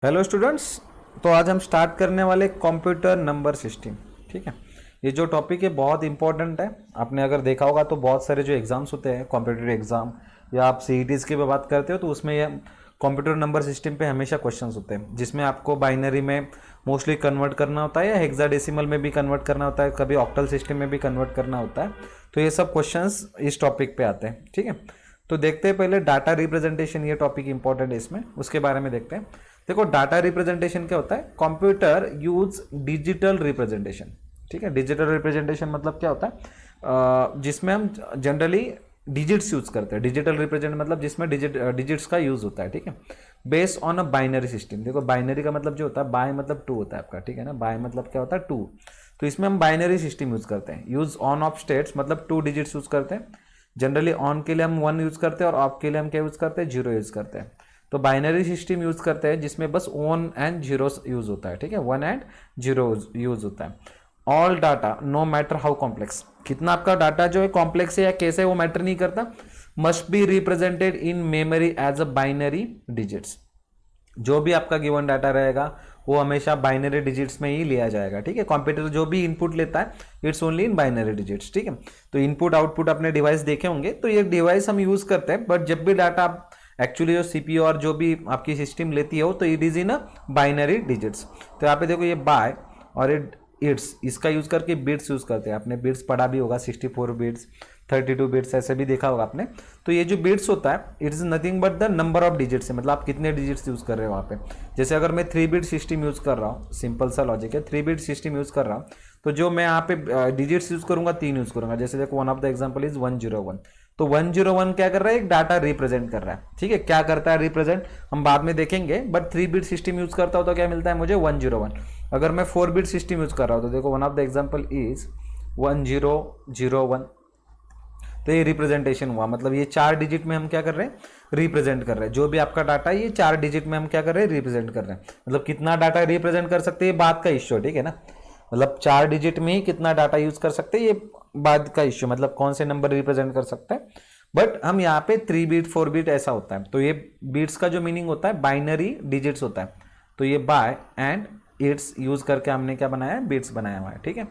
Hello students. तो आज हम स्टार्ट करने वाले कंप्यूटर नंबर सिस्टम। ठीक है, ये जो टॉपिक है बहुत इंपॉर्टेंट है। आपने अगर देखा होगा तो बहुत सारे जो एग्जाम्स होते हैं कॉम्पिटिटिव एग्जाम या आप सीईटीज की भी बात करते हो तो उसमें ये कंप्यूटर नंबर सिस्टम पे हमेशा क्वेश्चंस होते हैं जिसमें आपको बाइनरी में मोस्टली कन्वर्ट करना होता है या हेक्साडेसिमल में भी कन्वर्ट करना होता है, कभी ऑक्टल सिस्टम में भी कन्वर्ट करना होता है। तो ये सब क्वेश्चंस इस टॉपिक पे आते हैं। ठीक है, तो देखते हैं पहले डाटा रिप्रेजेंटेशन, ये टॉपिक इंपॉर्टेंट है इसमें, उसके बारे में देखते हैं। देखो डाटा रिप्रेजेंटेशन क्या होता है, कंप्यूटर यूज डिजिटल रिप्रेजेंटेशन। ठीक है, डिजिटल रिप्रेजेंटेशन मतलब क्या होता है, जिसमें हम जनरली डिजिट्स यूज करते हैं। डिजिटल रिप्रेजेंट मतलब जिसमें डिजिट्स का यूज होता है। ठीक है, based on a binary system. देखो बाइनरी का मतलब जो होता है, बाय मतलब टू होता है आपका। ठीक है ना, बाय मतलब क्या होता है, टू। तो इसमें हम बाइनरी सिस्टम यूज करते हैं। यूज ऑन ऑफ स्टेट्स मतलब टू डिजिट्स यूज करते हैं। जनरली ऑन के लिए हम वन यूज करते हैं और ऑफ के लिए हम क्या यूज करते हैं, जीरो यूज करते हैं। तो बाइनरी सिस्टम यूज करते हैं जिसमें बस वन एंड जीरो यूज होता है। ठीक है, वन एंड जीरो यूज होता है। All data no matter how complex, कितना आपका डाटा जो है कॉम्प्लेक्स है या कैसे, वो मैटर नहीं करता, must be represented in memory as a binary digits. जो भी आपका गिवन डाटा रहेगा वो हमेशा बाइनरी डिजिट्स में ही लिया जाएगा। ठीक है, कंप्यूटर जो भी इनपुट लेता है it's only in binary digits. ठीक है, तो इनपुट आउटपुट अपने डिवाइस देखे होंगे, तो ये डिवाइस हम यूज करते हैं, बट जब भी डाटा एक्चुअली जो सीपीयू और जो भी आपकी सिस्टम लेती है वो तो it is in a binary digits. तो यहाँ पे देखो ये बाय और इट्स, इसका यूज करके बिट्स यूज करते हैं। आपने बिट्स पढ़ा भी होगा, 64 बिट्स, 32 बिट्स, ऐसे भी देखा होगा आपने। तो ये जो बिट्स होता है it is nothing but the number of digits है, मतलब आप कितने डिजिट्स यूज कर रहे हो वहाँ पे। जैसे अगर मैं 3 बिट सिस्टम यूज कर रहा हूँ, सिंपल सा लॉजिक है, 3 बिट सिस्टम यूज कर रहा हूँ, तो जो मैं यहाँ पे डिजिट्स यूज करूंगा 3 यूज करूंगा। जैसे देखो one of the example is 101। तो 101 क्या कर रहा है, एक डाटा रिप्रेजेंट कर रहा है। ठीक है, क्या करता है रिप्रेजेंट हम बाद में देखेंगे, बट 3 बिट सिस्टम यूज करता हूं तो क्या मिलता है मुझे, 101। अगर मैं 4 बिट सिस्टम यूज कर रहा हूं तो देखो one of the example is 1001। तो ये रिप्रेजेंटेशन हुआ, मतलब ये 4 डिजिट में हम क्या कर रहे हैं, रिप्रेजेंट कर रहे हैं। जो भी आपका डाटा है ये 4 डिजिट में हम क्या कर रहे हैं, रिप्रेजेंट कर रहे हैं। मतलब कितना डाटा रिप्रेजेंट कर सकते हैं बात का इश्यू। ठीक है ना, मतलब 4 डिजिट में ही कितना डाटा यूज कर सकते हैं ये बाद का इश्यू, मतलब कौन से नंबर रिप्रेजेंट कर सकते हैं। बट हम यहाँ पे 3 बीट 4 बीट ऐसा होता है। तो ये बीट्स का जो मीनिंग होता है बाइनरी डिजिट्स होता है। तो ये बाय एंड इट्स यूज करके हमने क्या बनाया है, बीट्स बनाया हुआ है। ठीक है,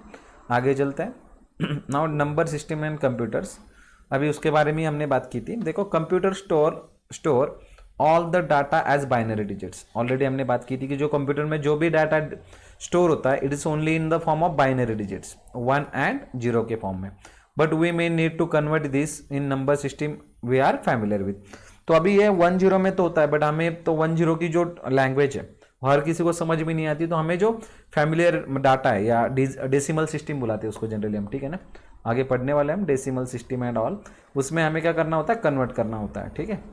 आगे चलते हैं। Now number system and computers, अभी उसके बारे में हमने बात की थी। देखो computer store all the data as binary digits. Already हमने बात की थी कि जो कंप्यूटर में जो भी डाटा स्टोर होता है it is only in the form of binary digits, one and zero के फॉर्म में। But we may need to convert this in number system we are familiar with. तो अभी ये 10 में तो होता है, बट हमें तो 10 की जो लैंग्वेज है हर किसी को समझ में नहीं आती, तो हमें जो फैमिलियर डाटा है या डेसिमल सिस्टम बुलाते हैं उसको जनरली हम। ठीक है ना, आगे पढ़ने वाले हम डेसिमल सिस्टम एंड ऑल, उसमें हमें क्या करना होता है, कन्वर्ट करना होता है। ठीक है,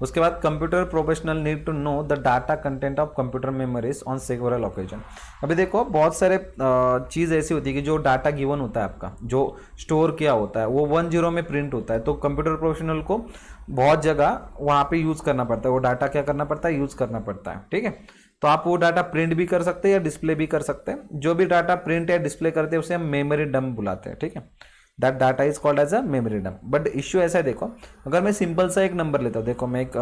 उसके बाद computer professional need to know the data content of computer memories on several occasion. अभी देखो बहुत सारे चीज़ ऐसी होती है कि जो डाटा गिवन होता है आपका, जो स्टोर किया होता है वो 10 में प्रिंट होता है। तो कंप्यूटर प्रोफेशनल को बहुत जगह वहाँ पे यूज़ करना पड़ता है, वो डाटा क्या करना पड़ता है, यूज़ करना पड़ता है। ठीक है, तो आप वो डाटा प्रिंट भी कर सकते हैं या डिस्प्ले भी कर सकते हैं। जो भी डाटा प्रिंट या डिस्प्ले करते हैं उसे हम मेमोरी डंप बुलाते हैं। ठीक है, that data is called as a memory dump. But issue ऐसा है, देखो अगर मैं सिंपल सा एक नंबर लेता हूँ, देखो मैं एक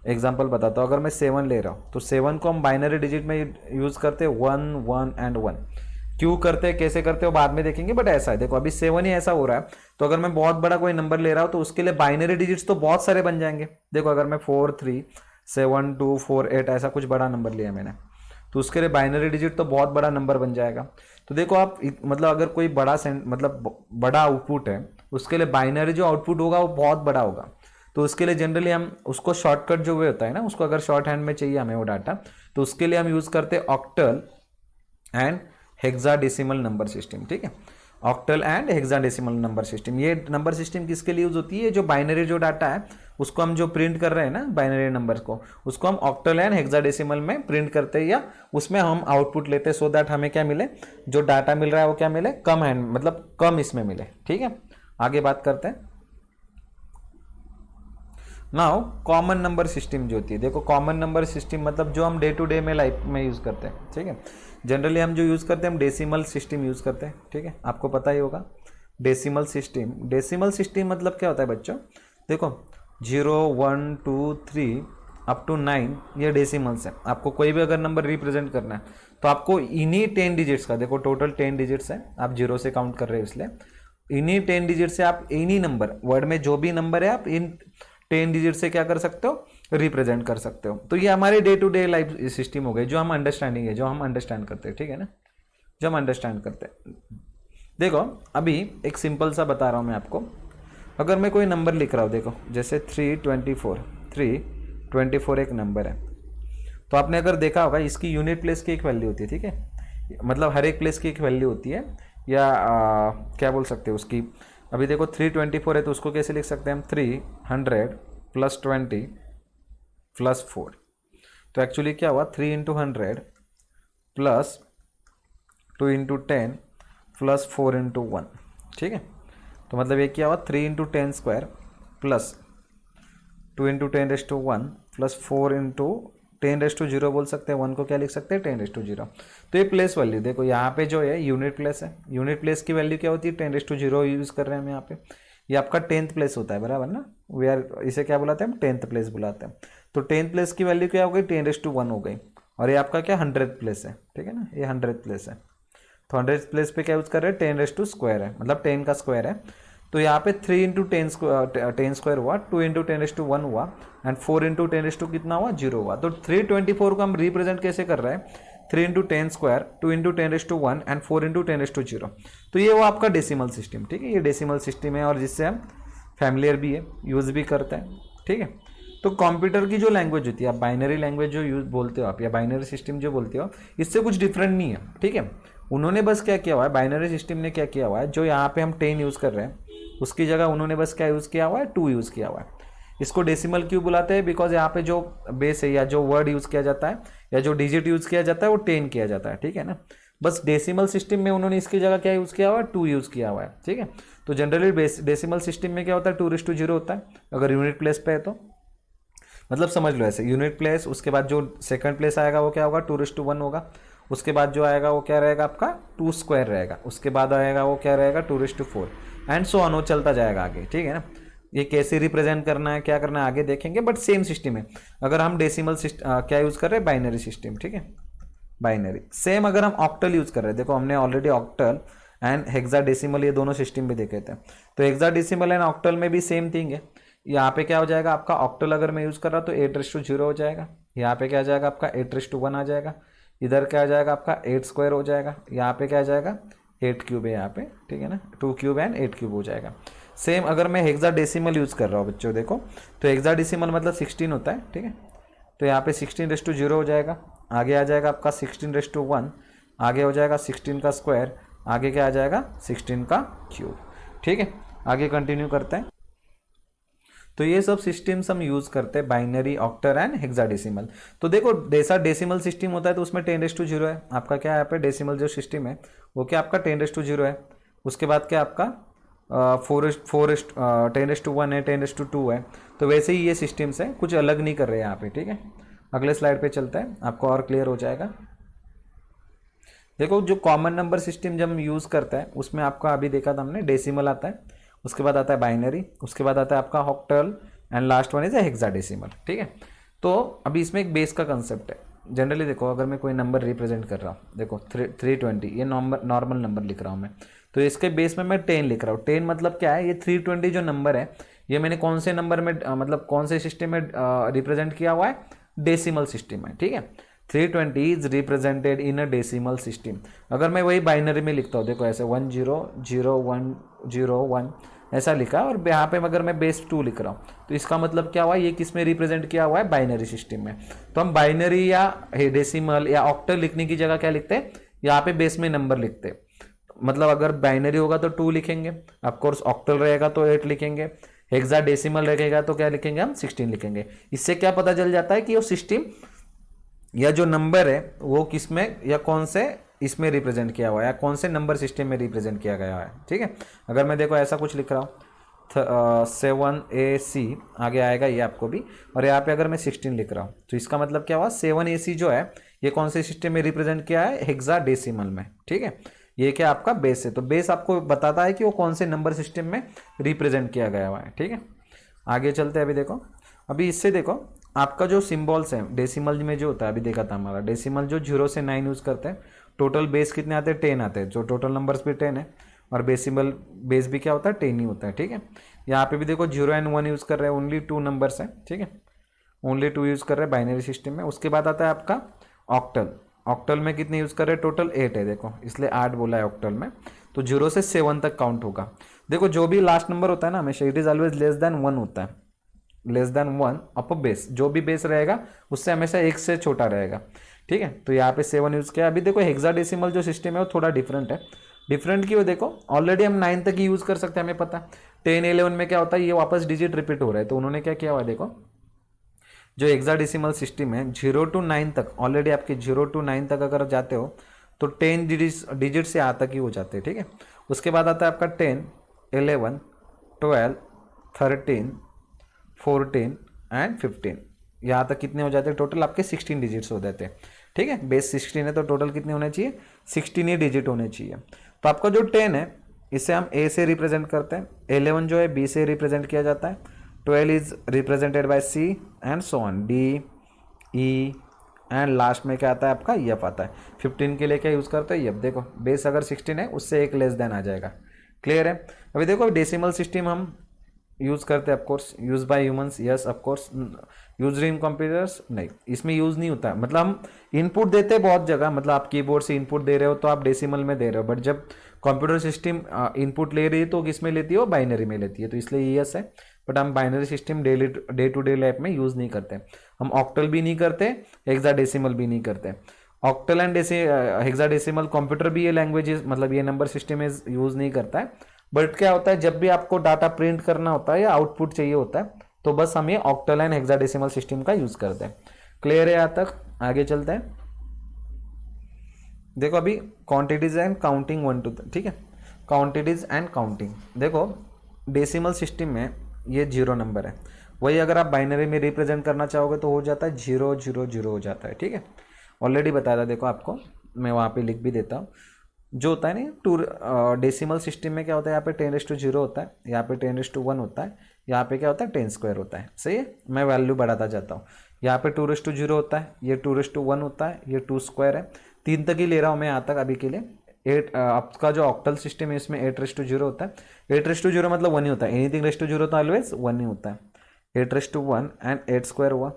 एग्जांपल बताता हूँ। अगर मैं 7 ले रहा हूँ तो 7 को हम बाइनरी डिजिट में यूज करते हैं, 1 1 एंड 1। क्यों करते हैं, कैसे करते हो बाद में देखेंगे, बट ऐसा है। देखो अभी 7 ही ऐसा हो रहा है, तो अगर मैं बहुत बड़ा कोई नंबर ले रहा हूँ तो उसके लिए बाइनरी डिजिट्स तो बहुत सारे बन जाएंगे। देखो अगर मैं 4 3 7 2 4 8 ऐसा कुछ बड़ा नंबर लिया मैंने, तो उसके लिए बाइनरी डिजिट तो बहुत बड़ा नंबर बन जाएगा। तो देखो आप मतलब अगर कोई बड़ा मतलब बड़ा आउटपुट है उसके लिए बाइनरी जो आउटपुट होगा वो बहुत बड़ा होगा। तो उसके लिए जनरली हम उसको शॉर्टकट जो वे होता है ना, उसको अगर शॉर्ट हैंड में चाहिए हमें वो डाटा, तो उसके लिए हम यूज करते हैं octal and hexadecimal number system. ठीक है, octal and hexadecimal number system. ये नंबर सिस्टम किसके लिए यूज होती है, जो बाइनरी जो डाटा है उसको हम जो प्रिंट कर रहे हैं ना बाइनरी नंबर को, उसको हम ऑक्टल एंड हेक्साडेसिमल में प्रिंट करते हैं या उसमें हम आउटपुट लेते हैं, सो दैट हमें क्या मिले, जो डाटा मिल रहा है वो क्या मिले, कम हैंड मतलब कम इसमें मिले। ठीक है, आगे बात करते हैं। नाउ कॉमन नंबर सिस्टम जो होती है, देखो कॉमन नंबर सिस्टम मतलब जो हम डे टू डे में लाइफ में यूज करते हैं। ठीक है, जनरली हम जो यूज करते हैं हम डेसिमल सिस्टम यूज करते हैं। ठीक है, आपको पता ही होगा डेसिमल सिस्टम। डेसिमल सिस्टम मतलब क्या होता है बच्चों, देखो 0 1 2 3 अप टू 9 ये डेसिमल्स है। आपको कोई भी अगर नंबर रिप्रेजेंट करना है तो आपको इन्हीं 10 डिजिट्स का, देखो टोटल 10 डिजिट्स है, आप जीरो से काउंट कर रहे हो इसलिए इन्हीं 10 डिजिट से आप इन्हीं नंबर, वर्ड में जो भी नंबर है आप इन 10 डिजिट से क्या कर सकते हो, रिप्रेजेंट कर सकते हो। तो ये हमारे day to day life system हो गई, जो हम अंडरस्टैंडिंग है, जो हम अंडरस्टैंड करते हैं, ठीक है ना, जो हम अंडरस्टैंड करते हैं। देखो अभी एक सिंपल सा बता रहा हूँ मैं आपको। अगर मैं कोई नंबर लिख रहा हूँ, देखो जैसे 324 एक नंबर है, तो आपने अगर देखा होगा इसकी यूनिट प्लेस की एक वैल्यू होती है, ठीक है, मतलब हर एक प्लेस की एक वैल्यू होती है, या क्या बोल सकते हैं उसकी। अभी देखो 324 है तो उसको कैसे लिख सकते हैं हम, 300 + 20 + 4। तो एक्चुअली क्या हुआ, 3 × 100 + 2 × 10 + 4 × 1, ठीक है। तो मतलब ये क्या हुआ, 3 × 10² + 2 × 10⁻1 + 4 × 10⁻0 बोल सकते हैं, 1 को क्या लिख सकते हैं, 10⁻0। तो ये प्लेस वैल्यू देखो यहाँ पे जो है यूनिट प्लेस है, यूनिट प्लेस की वैल्यू क्या होती है, 10⁻0 यूज़ कर रहे हैं हम यहाँ पे। ये आपका 10th प्लेस होता है, बराबर ना, वी आर इसे क्या बुलाते हैं हम, 10th प्लेस बुलाते हैं। तो 10th प्लेस की वैल्यू क्या हो गई, 10⁻1 हो गई, और ये आपका क्या 100th प्लेस है, ठीक है ना, ये 100th प्लेस है। तो 100th प्लेस पे क्या यूज़ कर रहे हैं, 10⁻² है, मतलब 10 का स्क्वायर है। तो यहाँ पे 3 × 10² हुआ, 2 × 10⁻1 हुआ, एंड 4 × 10 कितना हुआ, 0 हुआ। तो 324 को हम रिप्रेजेंट कैसे कर रहे हैं, 3 × 10², 2 × 10⁻1 एंड 4 × 10⁻0। तो ये वो आपका डेसिमल सिस्टम, ठीक है, ये डेसिमल सिस्टम है, और जिससे हम फैमिलियर भी है, यूज़ भी करते हैं, ठीक है। तो कंप्यूटर की जो लैंग्वेज होती है, आप बाइनरी लैंग्वेज जो यूज बोलते हो आप, या बाइनरी सिस्टम जो बोलते हो, इससे कुछ डिफरेंट नहीं है, ठीक है। उन्होंने बस क्या किया हुआ है, बाइनरी सिस्टम ने क्या किया हुआ है, जो यहाँ पे हम 10 यूज़ कर रहे हैं उसकी जगह उन्होंने बस क्या यूज़ किया हुआ है, 2 यूज़ किया हुआ है। इसको डेसिमल क्यों बुलाते हैं, बिकॉज यहाँ पे जो बेस है, या जो वर्ड यूज़ किया जाता है, या जो डिजिट यूज़ किया जाता है, वो 10 किया जाता है, ठीक है ना। बस डेसिमल सिस्टम में उन्होंने इसकी जगह क्या यूज़ किया हुआ है, 2 यूज़ किया हुआ है, ठीक है। तो जनरली डेसिमल सिस्टम में क्या होता है, 2:0 होता है अगर यूनिट प्लेस पे है तो, मतलब समझ लो ऐसे, यूनिट प्लेस, उसके बाद जो सेकंड प्लेस आएगा वो क्या होगा, 2:1 होगा, उसके बाद जो आएगा वो क्या रहेगा आपका, 2² रहेगा, उसके बाद आएगा वो क्या रहेगा, 2:4 एंड सो ऑन, वो चलता जाएगा आगे, ठीक है ना। ये कैसे रिप्रेजेंट करना है, क्या करना है, आगे देखेंगे, बट सेम सिस्टम है। अगर हम डेसिमल सिस्टम क्या यूज़ कर रहे हैं, बाइनरी सिस्टम, ठीक है, बाइनरी। सेम अगर हम ऑक्टल यूज़ कर रहे हैं, देखो हमने ऑलरेडी ऑक्टल एंड हेक्साडेसिमल ये दोनों सिस्टम भी देखे थे। तो हेक्साडेसिमल एंड ऑक्टल में भी सेम थिंग है। यहाँ पे क्या हो जाएगा आपका, ऑक्टल अगर मैं यूज़ कर रहा तो 8:0 हो जाएगा, यहाँ पे क्या आ जाएगा आपका 8:1 आ जाएगा, इधर क्या आ जाएगा आपका 8² हो जाएगा, यहाँ पे क्या आ जाएगा 8³ है यहाँ पे, ठीक है ना, 2³ एंड 8³ हो जाएगा। सेम अगर मैं हेक्साडेसिमल यूज़ कर रहा हूँ बच्चों, देखो तो हेक्साडेसिमल मतलब 16 होता है, ठीक है। तो यहाँ पे 16:0 हो जाएगा, आगे आ जाएगा आपका 16:1, आगे हो जाएगा 16 का स्क्वायर, आगे क्या आ जाएगा 16 का क्यूब, ठीक है। आगे कंटिन्यू करते हैं। तो ये सब सिस्टम्स हम यूज़ करते हैं, बाइनरी, ऑक्टल एंड हेक्साडेसिमल। तो देखो जैसा डेसिमल सिस्टम होता है तो उसमें 10⁻0 है आपका, क्या है यहाँ पे डेसिमल जो सिस्टम है वो क्या आपका 10⁻0 है। उसके बाद क्या आपका 10⁻1 है, 10⁻2 है। तो वैसे ही ये सिस्टम्स है, कुछ अलग नहीं कर रहे हैं यहाँ पे, ठीक है। अगले स्लाइड पे चलते हैं, आपको और क्लियर हो जाएगा। देखो जो कॉमन नंबर सिस्टम जब हम यूज़ करते हैं उसमें आपका अभी देखा था हमने, डेसिमल आता है, उसके बाद आता है बाइनरी, उसके बाद आता है आपका octal and last one is hexadecimal, ठीक है। तो अभी इसमें एक बेस का कंसेप्ट है। जनरली देखो अगर मैं कोई नंबर रिप्रेजेंट कर रहा हूँ, देखो 320 ये नॉर्मल नंबर लिख रहा हूँ मैं, तो इसके बेस में मैं 10 लिख रहा हूँ। 10 मतलब क्या है, ये 320 जो नंबर है ये मैंने कौन से नंबर में मतलब कौन से सिस्टम में रिप्रेजेंट किया हुआ है, डेसिमल सिस्टम में, ठीक है। 320 is represented in a decimal system. अगर मैं वही बाइनरी में लिखता हूँ, देखो ऐसे 100101 ऐसा लिखा, और यहाँ पे अगर मैं बेस 2 लिख रहा हूँ तो इसका मतलब क्या हुआ, ये किस में रिप्रेजेंट किया हुआ है, बाइनरी सिस्टम में। तो हम बाइनरी या डेसिमल या ऑक्टल लिखने की जगह क्या लिखते हैं, यहाँ पे बेस में नंबर लिखते हैं। मतलब अगर बाइनरी होगा तो 2 लिखेंगे, ऑफकोर्स ऑक्टल रहेगा तो 8 लिखेंगे, हेक्साडेसिमल रहेगा तो क्या लिखेंगे हम 16 लिखेंगे। इससे क्या पता चल जाता है कि वो सिस्टम या जो नंबर है वो किस में या कौन से इसमें रिप्रेजेंट किया हुआ है, या कौन से नंबर सिस्टम में रिप्रेजेंट किया गया है, ठीक है। अगर मैं देखो ऐसा कुछ लिख रहा हूँ 7AC आगे आएगा ये आपको भी, और यहाँ पे अगर मैं 16 लिख रहा हूँ तो इसका मतलब क्या हुआ, 7AC जो है ये कौन से सिस्टम में रिप्रेजेंट किया है, हेक्साडेसिमल में, ठीक है। ये क्या आपका बेस है, तो बेस आपको बताता है कि वो कौन से नंबर सिस्टम में रिप्रेजेंट किया गया हुआ है, ठीक है। आगे चलते हैं। अभी देखो, अभी इससे देखो आपका जो सिम्बॉल्स है डेसिमल में जो होता है, अभी देखा था हमारा डेसिमल जो 0 से 9 यूज़ करते हैं, टोटल बेस कितने आते हैं 10 आते हैं, जो टोटल नंबर्स भी 10 है और बेसिमल बेस भी क्या होता है 10 ही होता है। ठीक है, यहाँ पे भी देखो 0 एंड 1 यूज़ कर रहे हैं, ओनली 2 नंबर्स हैं। ठीक है, ओनली 2 यूज़ कर रहे हैं बाइनरी सिस्टम में। उसके बाद आता है आपका ऑक्टल। ऑक्टल में कितने यूज़ कर रहे हैं, टोटल 8 है, देखो इसलिए 8 बोला है ऑक्टल में। तो 0 से 7 तक काउंट होगा। देखो जो भी लास्ट नंबर होता है ना हमेशा it is always less than 1 होता है, लेस देन 1 अपर बेस, जो भी बेस रहेगा उससे हमेशा 1 से छोटा रहेगा। ठीक है, तो यहाँ पे 7 यूज़ किया। अभी देखो हेक्साडेसिमल जो सिस्टम है वो थोड़ा डिफरेंट है। डिफरेंट क्यों, देखो ऑलरेडी हम 9 तक ही यूज़ कर सकते हैं, हमें पता है। 10 11 में क्या होता है, ये वापस डिजिट रिपीट हो रहा है, तो उन्होंने क्या किया हुआ है, देखो जो हेक्साडेसिमल सिस्टम है 0 to 9 तक, ऑलरेडी आपके 0 to 9 तक अगर जाते हो तो 10 डिजिट से आ तक ही हो जाते हैं। ठीक है, उसके बाद आता है आपका 10 11 12 13 14 एंड 15, यहाँ तक कितने हो जाते हैं, टोटल आपके 16 डिजिट्स हो जाते हैं। ठीक है, बेस 16 है तो टोटल कितने होने चाहिए, 16 ही डिजिट होने चाहिए। तो आपका जो 10 है इसे हम ए से रिप्रेजेंट करते हैं, 11 जो है बी से रिप्रेजेंट किया जाता है, 12 is represented by C and so on, D E and last में क्या आता है आपका एफ आता है। 15 के लिए क्या यूज़ करते हैं एफ। देखो बेस अगर 16 है उससे एक लेस देन आ जाएगा। क्लियर है। अभी देखो डेसिमल सिस्टम हम यूज़ करते हैं of course, use by humans, yes of course, use in computers नहीं, इसमें यूज़ नहीं होता। मतलब हम इनपुट देते हैं बहुत जगह, मतलब आप कीबोर्ड से इनपुट दे रहे हो तो आप डेसिमल में दे रहे हो, बट जब कंप्यूटर सिस्टम इनपुट ले रही है तो किस में लेती है, वो बाइनरी में लेती है, तो इसलिए यस है। बट हम binary system day to day life में यूज़ नहीं करते। हम ऑक्टल भी नहीं करते, हेक्साडेसिमल भी नहीं करते। ऑक्टल एंड हेक्साडेसिमल कंप्यूटर भी ये लैंग्वेज मतलब ये नंबर सिस्टम यूज़ नहीं करता है। बट क्या होता है, जब भी आपको डाटा प्रिंट करना होता है या आउटपुट चाहिए होता है तो बस हम ये ऑक्टल एंड हेक्साडेसिमल सिस्टम का यूज़ करते हैं। क्लियर है यहाँ तक, आगे चलते हैं। देखो अभी क्वांटिटीज एंड काउंटिंग 1 to 10। ठीक है, क्वांटिटीज एंड काउंटिंग। देखो डेसिमल सिस्टम में ये 0 नंबर है, वही अगर आप बाइनरी में रिप्रेजेंट करना चाहोगे तो हो जाता है 0 0 0 हो जाता है। ठीक है, ऑलरेडी बताया था, देखो आपको मैं वहाँ पे लिख भी देता हूँ। जो होता है ना टू डेसिमल सिस्टम में क्या होता है, यहाँ पे 10⁻0 होता है, यहाँ पे 10⁻1 होता है, यहाँ पे क्या होता है 10² होता है। सही है, मैं वैल्यू बढ़ाता जाता हूँ। यहाँ पे 2⁻0 होता है, ये 2⁻1 होता है, ये 2² है। 3 तक ही ले रहा हूँ मैं यहाँ तक अभी के लिए। 8 आपका जो ऑक्टल सिस्टम है इसमें 8⁻0 होता है। 8⁻0 मतलब 1 ही होता है, एनीथिंग 0 तो ऑलवेज 1 ही होता है। 8⁻1 एंड 8² हुआ।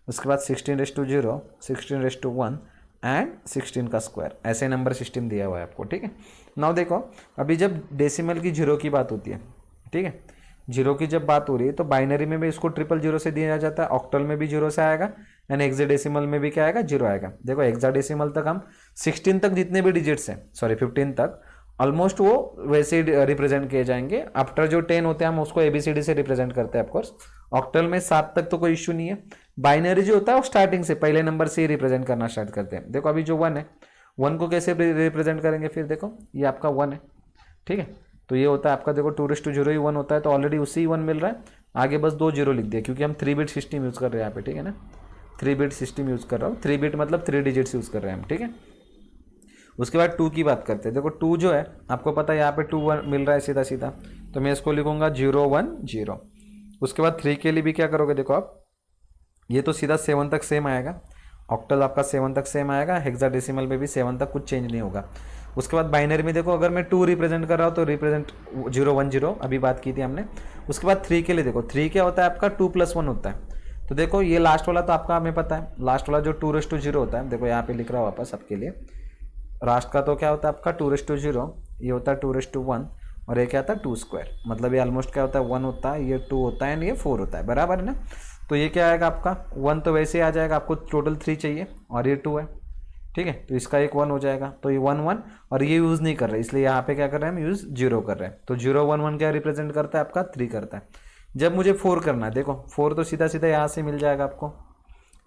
उसके बाद 16⁻0 16⁻1 एंड 16 का स्क्वायर, ऐसे नंबर सिस्टम दिया हुआ है आपको। ठीक है, नाउ देखो अभी जब डेसिमल की 0 की बात होती है, ठीक है, 0 की जब बात हो रही है तो बाइनरी में भी इसको 000 से दिया जाता है, ऑक्टल में भी 0 से आएगा एंड हेक्साडेसिमल में भी क्या आएगा 0 आएगा। देखो हेक्साडेसिमल तक हम 16 तक जितने भी डिजिट्स हैं, सॉरी 15 तक ऑलमोस्ट वो वैसे ही रिप्रेजेंट किए जाएंगे। आफ्टर जो 10 होते हैं हम उसको ABCD से रिप्रेजेंट करते हैं ऑफकोर्स। ऑक्टल में 7 तक तो कोई इश्यू नहीं है। बाइनरी जो होता है वो स्टार्टिंग से पहले नंबर से ही रिप्रेजेंट करना स्टार्ट करते हैं। देखो अभी जो 1 है, 1 को कैसे रिप्रेजेंट करेंगे, फिर देखो ये आपका 1 है। ठीक है, तो ये होता है आपका, देखो 2⁻0 ही 1 होता है तो ऑलरेडी उसी ही 1 मिल रहा है। आगे बस 2 0 लिख दिए क्योंकि हम 3 बिट सिस्टम यूज़ कर रहे हैं यहाँ पे। ठीक है ना, 3 बिट सिस्टम यूज़ कर रहा हूँ, 3 बिट मतलब 3 डिजिट्स यूज़ कर रहे हैं हम। ठीक है, उसके बाद 2 की बात करते हैं। देखो 2 जो है आपको पता है यहाँ पे 2 1 मिल रहा है सीधा सीधा, तो मैं इसको लिखूंगा 0 1 0। उसके बाद 3 के लिए भी क्या करोगे, देखो आप ये तो सीधा 7 तक सेम आएगा, ऑक्टल आपका 7 तक सेम आएगा, हेक्साडेसिमल में भी 7 तक कुछ चेंज नहीं होगा। उसके बाद बाइनरी में देखो अगर मैं 2 रिप्रेजेंट कर रहा हूँ तो रिप्रेजेंट 0 1 0 अभी बात की थी हमने। उसके बाद 3 के लिए देखो 3 क्या होता है आपका 2+1 होता है। तो देखो ये लास्ट वाला तो आपका हमें पता है, लास्ट वाला जो 2⁻0 होता है, देखो यहाँ पे लिख रहा हूँ वापस आपके लिए। लास्ट का तो क्या होता है आपका 2⁻0, ये होता है 2⁻1 और ये क्या होता है 2², मतलब ये ऑलमोस्ट क्या होता है 1 होता है, ये 2 होता है एंड ये 4 होता है, बराबर है ना। तो ये क्या आएगा आपका 1 तो वैसे ही आ जाएगा, आपको टोटल 3 चाहिए और ये 2 है। ठीक है, तो इसका एक 1 हो जाएगा, तो ये 1 1 और ये यूज़ नहीं कर रहे इसलिए यहाँ पे क्या कर रहे हैं हम यूज़ 0 कर रहे हैं। तो 0 1 1 क्या रिप्रेजेंट करता है आपका 3 करता है। जब मुझे 4 करना है, देखो 4 तो सीधा सीधा यहाँ से मिल जाएगा आपको।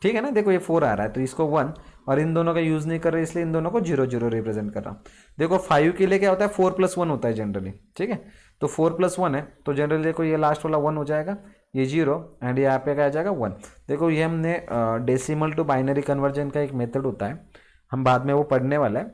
ठीक है ना, देखो ये 4 आ रहा है तो इसको 1 और इन दोनों का यूज़ नहीं कर रहे इसलिए इन दोनों को 0 0 रिप्रेजेंट कर रहा हूँ। देखो 5 के लिए क्या होता है 4+1 होता है जनरली। ठीक है, तो 4+1 है तो जनरली देखो ये लास्ट वाला 1 हो जाएगा, ये 0 एंड यहाँ पे क्या आ जाएगा 1। देखो ये हमने डेसिमल टू बाइनरी कन्वर्जन का एक मेथड होता है, हम बाद में वो पढ़ने वाला है।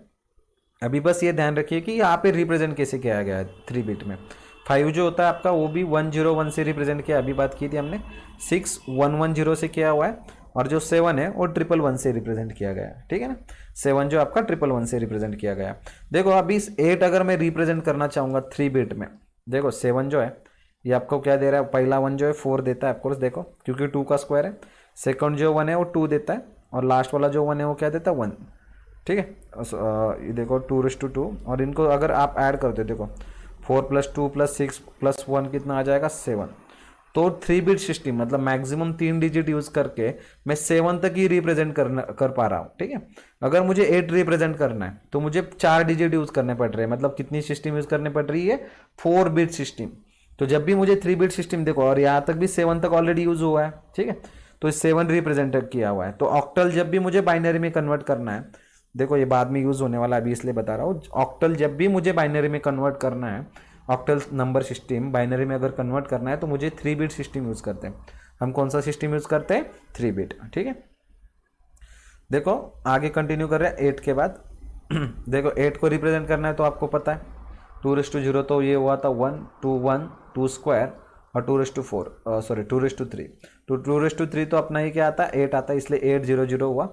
अभी बस ये ध्यान रखिए कि यहाँ पे रिप्रेजेंट कैसे किया गया है 3 बिट में। 5 जो होता है आपका वो भी 101 से रिप्रेजेंट किया, अभी बात की थी हमने। 6 110 से किया हुआ है, और जो 7 है वो 111 से रिप्रेजेंट किया गया है, ठीक है ना। 7 जो आपका 111 से रिप्रेजेंट किया गया है। देखो अभी इस 8 अगर मैं रिप्रेजेंट करना चाहूँगा 3 बिट में, देखो 7 जो है ये आपको क्या दे रहा है, पहला 1 जो है 4 देता है ऑफकोर्स, देखो क्योंकि 2 का स्क्वायर है। सेकंड जो 1 है वो 2 देता है, और लास्ट वाला जो 1 है वो क्या देता है 1, ठीक है। ये देखो 2:2, और इनको अगर आप ऐड करते हो देखो 4 + 2 + 6 + 1 कितना आ जाएगा 7। तो 3 बिट सिस्टम मतलब मैक्सिमम 3 डिजिट यूज करके मैं 7 तक ही रिप्रेजेंट कर पा रहा हूँ, ठीक है। अगर मुझे 8 रिप्रेजेंट करना है तो मुझे 4 डिजिट यूज करने पड़ रहे हैं, मतलब कितनी सिस्टम यूज करनी पड़ रही है 4 बिट सिस्टम। तो जब भी मुझे 3 बिट सिस्टम देखो, और यहाँ तक भी 7 तक ऑलरेडी यूज हुआ है, ठीक है, तो 7 रिप्रेजेंट किया हुआ है। तो ऑक्टल जब भी मुझे बाइनरी में कन्वर्ट करना है, देखो ये बाद में यूज होने वाला है, अभी इसलिए बता रहा हूँ। ऑक्टल जब भी मुझे बाइनरी में कन्वर्ट करना है, ऑक्टल नंबर सिस्टम बाइनरी में अगर कन्वर्ट करना है तो मुझे 3 बिट सिस्टम यूज करते हैं। हम कौन सा सिस्टम यूज करते हैं 3 बिट, ठीक है। देखो आगे कंटिन्यू कर रहे हैं 8 के बाद। देखो 8 को रिप्रेजेंट करना है तो आपको पता है 2:0 तो ये हुआ था 1 2 1 2 स्क्वायर, और 2:4 सॉरी 2:3, तो 2:3 तो अपना ही क्या आता है 8 आता है, इसलिए 800 हुआ।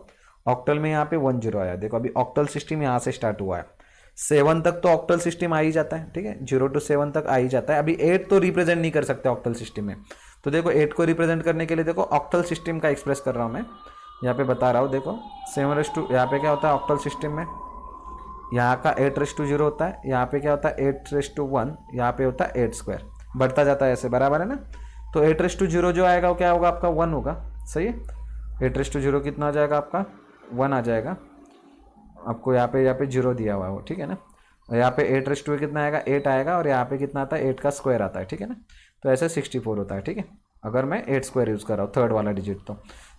ऑक्टल में यहाँ पे 10 आया। देखो अभी ऑक्टल सिस्टम यहाँ से स्टार्ट हुआ है, 7 तक तो ऑक्टल सिस्टम आ ही जाता है, ठीक है, 0 to 7 तक आ ही जाता है। अभी 8 तो रिप्रेजेंट नहीं कर सकते ऑक्टल सिस्टम में, तो देखो 8 को रिप्रेजेंट करने के लिए देखो ऑक्टल सिस्टम का एक्सप्रेस कर रहा हूँ मैं, यहाँ पे बता रहा हूँ। देखो 7:, यहाँ पे क्या होता है ऑक्टल सिस्टम में, यहाँ का 8:0 होता है, यहाँ पे क्या होता है 8:1, यहाँ पे होता है 8 स्क्वायर, बढ़ता जाता है ऐसे, बराबर है ना। तो 8:0 जो आएगा वो क्या होगा आपका 1 होगा, सही है। 8:0 कितना आ जाएगा आपका 1 आ जाएगा, आपको यहाँ पे 0 दिया हुआ है वो, ठीक है ना। और यहाँ पे 8:2 कितना आएगा 8 आएगा, और यहाँ पे कितना आता है 8 का स्क्वायर आता है, ठीक है ना। तो ऐसे 64 होता है, ठीक है, अगर मैं 8 स्क्वायर यूज़ कर रहा हूँ थर्ड वाला डिजिट।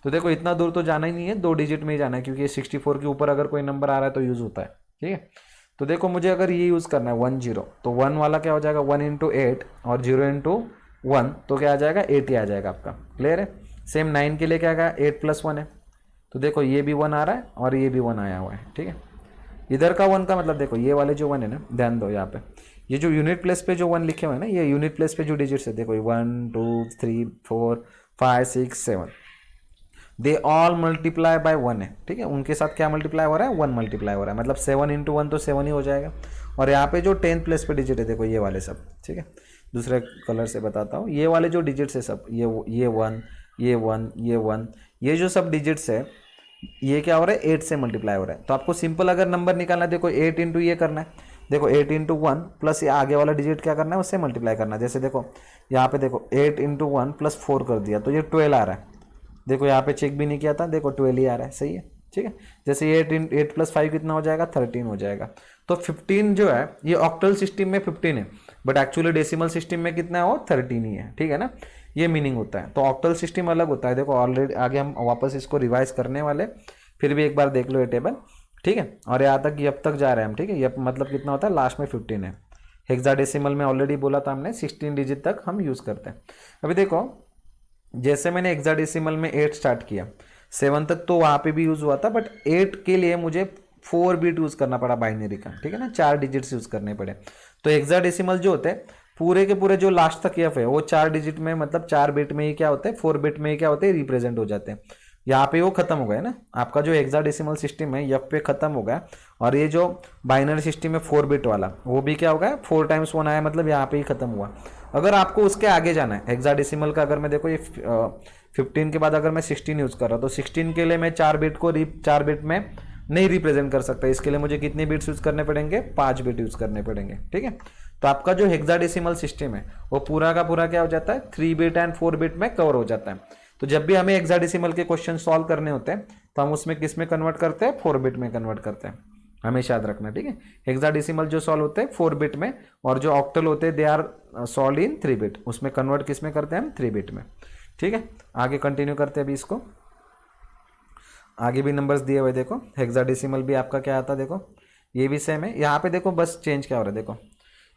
तो देखो इतना दूर तो जाना ही नहीं है, 2 डिजिट में ही जाना है, क्योंकि ये 64 के ऊपर अगर कोई नंबर आ रहा है तो यूज़ होता है, ठीक है। तो देखो मुझे अगर ये यूज़ करना है 10, तो 1 वाला क्या हो जाएगा 1 × 8, और 0 × 1 तो क्या आ जाएगा 8 ही आ जाएगा आपका, क्लियर है। सेम 9 के लिए क्या आएगा 8 + 1 है, तो देखो ये भी 1 आ रहा है और ये भी 1 आया हुआ है, ठीक है। इधर का 1 का मतलब देखो ये वाले जो 1 है ना, ध्यान दो यहाँ पे, ये जो यूनिट प्लेस पे जो 1 लिखे हुए हैं ना, ये यूनिट प्लेस पे जो डिजिट्स है देखो 1 2 3 4 5 6 7, दे ऑल मल्टीप्लाई बाय 1 है, ठीक है। उनके साथ क्या मल्टीप्लाई हो रहा है 1 मल्टीप्लाई हो रहा है, मतलब 7 × 1 तो 7 ही हो जाएगा। और यहाँ पे जो 10 प्लेस पे डिजिट है देखो ये वाले सब, ठीक है, दूसरे कलर से बताता हूँ। ये वाले जो डिजिट्स है सब, ये 1 ये 1 ये 1, ये जो सब डिजिट्स है ये क्या हो रहा है 8 से मल्टीप्लाई हो रहा है। तो आपको सिंपल अगर नंबर निकालना है देखो 8 × ये करना है, देखो 8 × 1 प्लस ये आगे वाला डिजिट क्या करना है उससे मल्टीप्लाई करना है। जैसे देखो यहाँ पे देखो 8 × 1 + 4 कर दिया तो ये 12 आ रहा है, देखो यहाँ पे चेक भी नहीं किया था, देखो 12 ही आ रहा है, सही है, ठीक है। जैसे ये 8 + 5 कितना हो जाएगा 13 हो जाएगा। तो 15 जो है ये ऑक्टल सिस्टम में 15 है, बट एक्चुअली डेसिमल सिस्टम में कितना है वो 13 ही है, ठीक है ना। ये मीनिंग होता है। तो ऑक्टल सिस्टम अलग होता है, देखो ऑलरेडी आगे हम वापस इसको रिवाइज करने वाले, फिर भी एक बार देख लो ये टेबल, ठीक है। और यहाँ तक यब तक जा रहे हैं हम, ठीक है। यब मतलब कितना होता है लास्ट में 15 है। हेक्साडेसिमल में ऑलरेडी बोला था हमने 16 डिजिट तक हम यूज़ करते हैं। अभी देखो जैसे मैंने हेक्साडेसिमल में 8 स्टार्ट किया, 7 तक तो वहाँ पे भी यूज़ हुआ था, बट 8 के लिए मुझे 4 बिट यूज़ करना पड़ा बाइनरी का, ठीक है ना, 4 डिजिट्स यूज़ करने पड़े। तो हेक्साडेसिमल जो होते हैं पूरे के पूरे जो लास्ट तक एफ है वो 4 डिजिट में, मतलब 4 बिट में ही क्या होते हैं 4 बिट में ही क्या होते हैं रिप्रेजेंट हो जाते हैं। यहाँ पे वो खत्म हो गया ना, आपका जो हेक्साडेसिमल सिस्टम है एफ पे खत्म हो गया, और ये जो बाइनरी सिस्टम है 4 बिट वाला वो भी क्या हो गया 4 × 1 आया, मतलब यहाँ पे ही खत्म हुआ। अगर आपको उसके आगे जाना है हेक्साडेसिमल का, अगर मैं देखो ये 15 के बाद अगर मैं 16 यूज़ कर रहा हूँ तो 16 के लिए मैं 4 बिट को 4 बिट में नहीं रिप्रेजेंट कर सकता, इसके लिए मुझे कितने बिट्स यूज़ करने पड़ेंगे 5 बिट यूज़ करने पड़ेंगे, ठीक है। तो आपका जो हेक्साडेसिमल सिस्टम है वो पूरा का पूरा क्या हो जाता है 3 बिट एंड 4 बिट में कवर हो जाता है। तो जब भी हमें हेक्साडेसिमल के क्वेश्चन सॉल्व करने होते हैं तो हम उसमें किस में कन्वर्ट करते हैं 4 बिट में कन्वर्ट करते हैं, हमेशा याद रखना, ठीक है। हेक्साडेसिमल जो सॉल्व होते हैं 4 बिट में, और जो ऑक्टल होते हैं they are solve in 3 bit, उसमें कन्वर्ट किस में करते हैं हम 3 बिट में, ठीक है। आगे कंटिन्यू करते हैं अभी इसको, आगे भी नंबर्स दिए हुए देखो। हेक्साडेसिमल भी आपका क्या आता है देखो, ये भी सेम है। यहाँ पे देखो बस चेंज क्या हो रहा है देखो,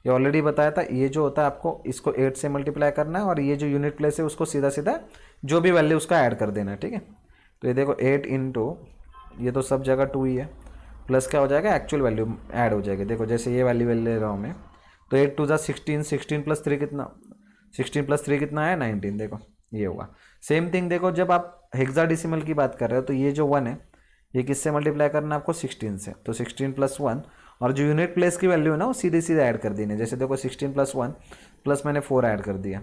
ये ऑलरेडी बताया था, ये जो होता है आपको इसको 8 से मल्टीप्लाई करना है, और ये जो यूनिट प्लेस है उसको सीधा सीधा जो भी वैल्यू उसका ऐड कर देना है, ठीक है। तो ये देखो 8 × ये तो सब जगह 2 ही है, प्लस क्या हो जाएगा एक्चुअल वैल्यू ऐड हो जाएगी। देखो जैसे ये वाली वैल्यू ले रहा हूँ मैं, तो 8 टू जा 16, 16 प्लस 3 कितना, 16 प्लस 3 कितना है 19, देखो ये हुआ। सेम थिंग देखो जब आप हेक्साडेसिमल की बात कर रहे हो तो ये जो 1 है ये किससे मल्टीप्लाई करना है आपको 16 से, तो 16 प्लस 1 और जो यूनिट प्लेस की वैल्यू है ना वो सीधे सीधे ऐड कर देनी है। जैसे देखो 16 प्लस 1 प्लस मैंने 4 ऐड कर दिया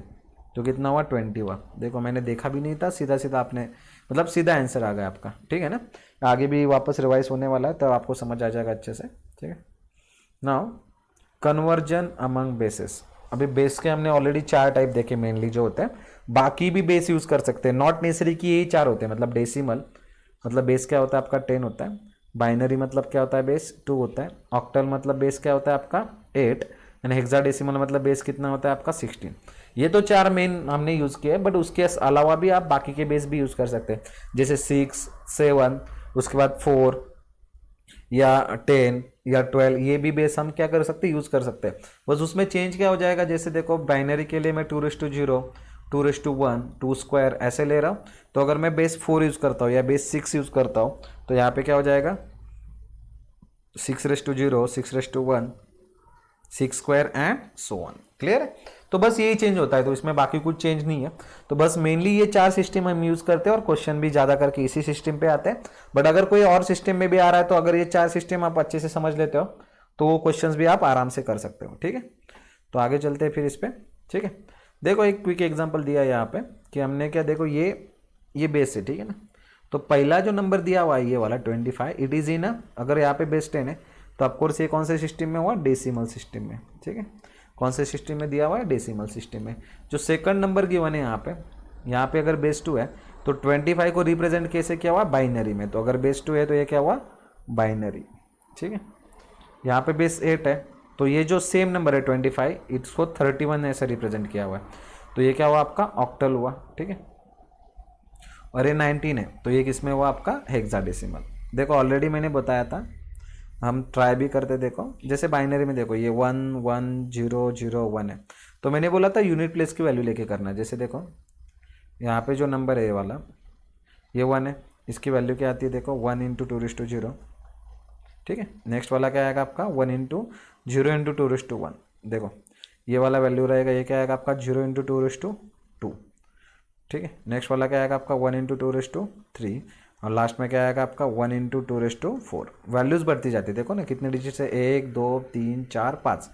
तो कितना हुआ 20 हुआ। देखो मैंने देखा भी नहीं था, सीधा सीधा आपने मतलब सीधा आंसर आ गया आपका, ठीक है ना। आगे भी वापस रिवाइज होने वाला है तो आपको समझ आ जाएगा अच्छे से, ठीक है। Now conversion among basis. अभी बेस के हमने ऑलरेडी 4 टाइप देखे मेनली जो होते हैं, बाकी भी बेस यूज कर सकते हैं, नॉट नेसेसरी कि यही 4 होते हैं। मतलब डेसिमल मतलब बेस क्या होता है आपका 10 होता है, बाइनरी मतलब क्या होता है बेस 2 होता है, ऑक्टल मतलब बेस क्या होता है आपका 8, एंड हेक्साडेसिमल मतलब बेस कितना होता है आपका 16। ये तो 4 मेन हमने यूज किए हैं, बट उसके अलावा भी आप बाकी के बेस भी यूज कर सकते हैं, जैसे 6, 7, उसके बाद 4 या 10 या 12, ये भी बेस हम क्या कर सकते हैं यूज कर सकते हैं। बस उसमें चेंज क्या हो जाएगा, जैसे देखो बाइनरी के लिए मैं 2:0, 2:1, 2 स्क्वायर ऐसे ले रहा हूँ, तो अगर मैं बेस 4 यूज करता हूँ या बेस 6 यूज करता हूँ तो यहाँ पे क्या हो जाएगा 6:0, 6:1, 6 square and so on. Clear है, तो बस यही चेंज होता है, तो इसमें बाकी कुछ चेंज नहीं है। तो बस मेनली ये 4 सिस्टम हम यूज करते हैं और क्वेश्चन भी ज्यादा करके इसी सिस्टम पे आते हैं। बट अगर कोई और सिस्टम में भी आ रहा है तो अगर ये 4 सिस्टम आप अच्छे से समझ लेते हो तो वो क्वेश्चंस भी आप आराम से कर सकते हो, ठीक है। तो आगे चलते हैं फिर इस पे, ठीक है। देखो एक क्विक एग्जांपल दिया है यहाँ पे कि हमने क्या, देखो ये बेस है, ठीक है ना। तो पहला जो नंबर दिया हुआ है ये वाला 25, इट इज इन अगर यहाँ पे बेस 10 है तो ऑफकोर्स ये कौन से सिस्टम में हुआ, डेसिमल सिस्टम में, ठीक है। कौन से सिस्टम में दिया हुआ है, डेसिमल सिस्टम में। जो सेकंड नंबर गिवन है यहाँ पे अगर बेस 2 है तो 25 को रिप्रेजेंट कैसे किया हुआ, बाइनरी में। तो अगर बेस 2 है तो ये क्या हुआ, बाइनरी, ठीक है। यहाँ पे बेस 8 है तो ये जो सेम नंबर है 25, इसको 31 ऐसे रिप्रेजेंट किया हुआ है, तो ये क्या हुआ आपका ऑक्टल हुआ, ठीक है। और ये 19 है तो ये किस में हुआ आपका हेक्साडेसिमल। देखो ऑलरेडी मैंने बताया था, हम ट्राई भी करते, देखो जैसे बाइनरी में देखो ये 1 1 0 0 1 है, तो मैंने बोला था यूनिट प्लेस की वैल्यू लेके करना। जैसे देखो यहाँ पे जो नंबर है ये वाला, ये 1 है, इसकी वैल्यू क्या आती है देखो 1 × 2:0, ठीक है। नेक्स्ट वाला क्या आएगा आपका 1 × 0 × 2:1, देखो ये वाला वैल्यू रहेगा, ये क्या आएगा आपका 0 × 2:2, ठीक है। नेक्स्ट वाला क्या आएगा आपका 1 × 2:3 और लास्ट में क्या आएगा आपका 1 × 2:4। वैल्यूज बढ़ती जाती है, देखो ना कितने डिजिट है, 1 2 3 4 5,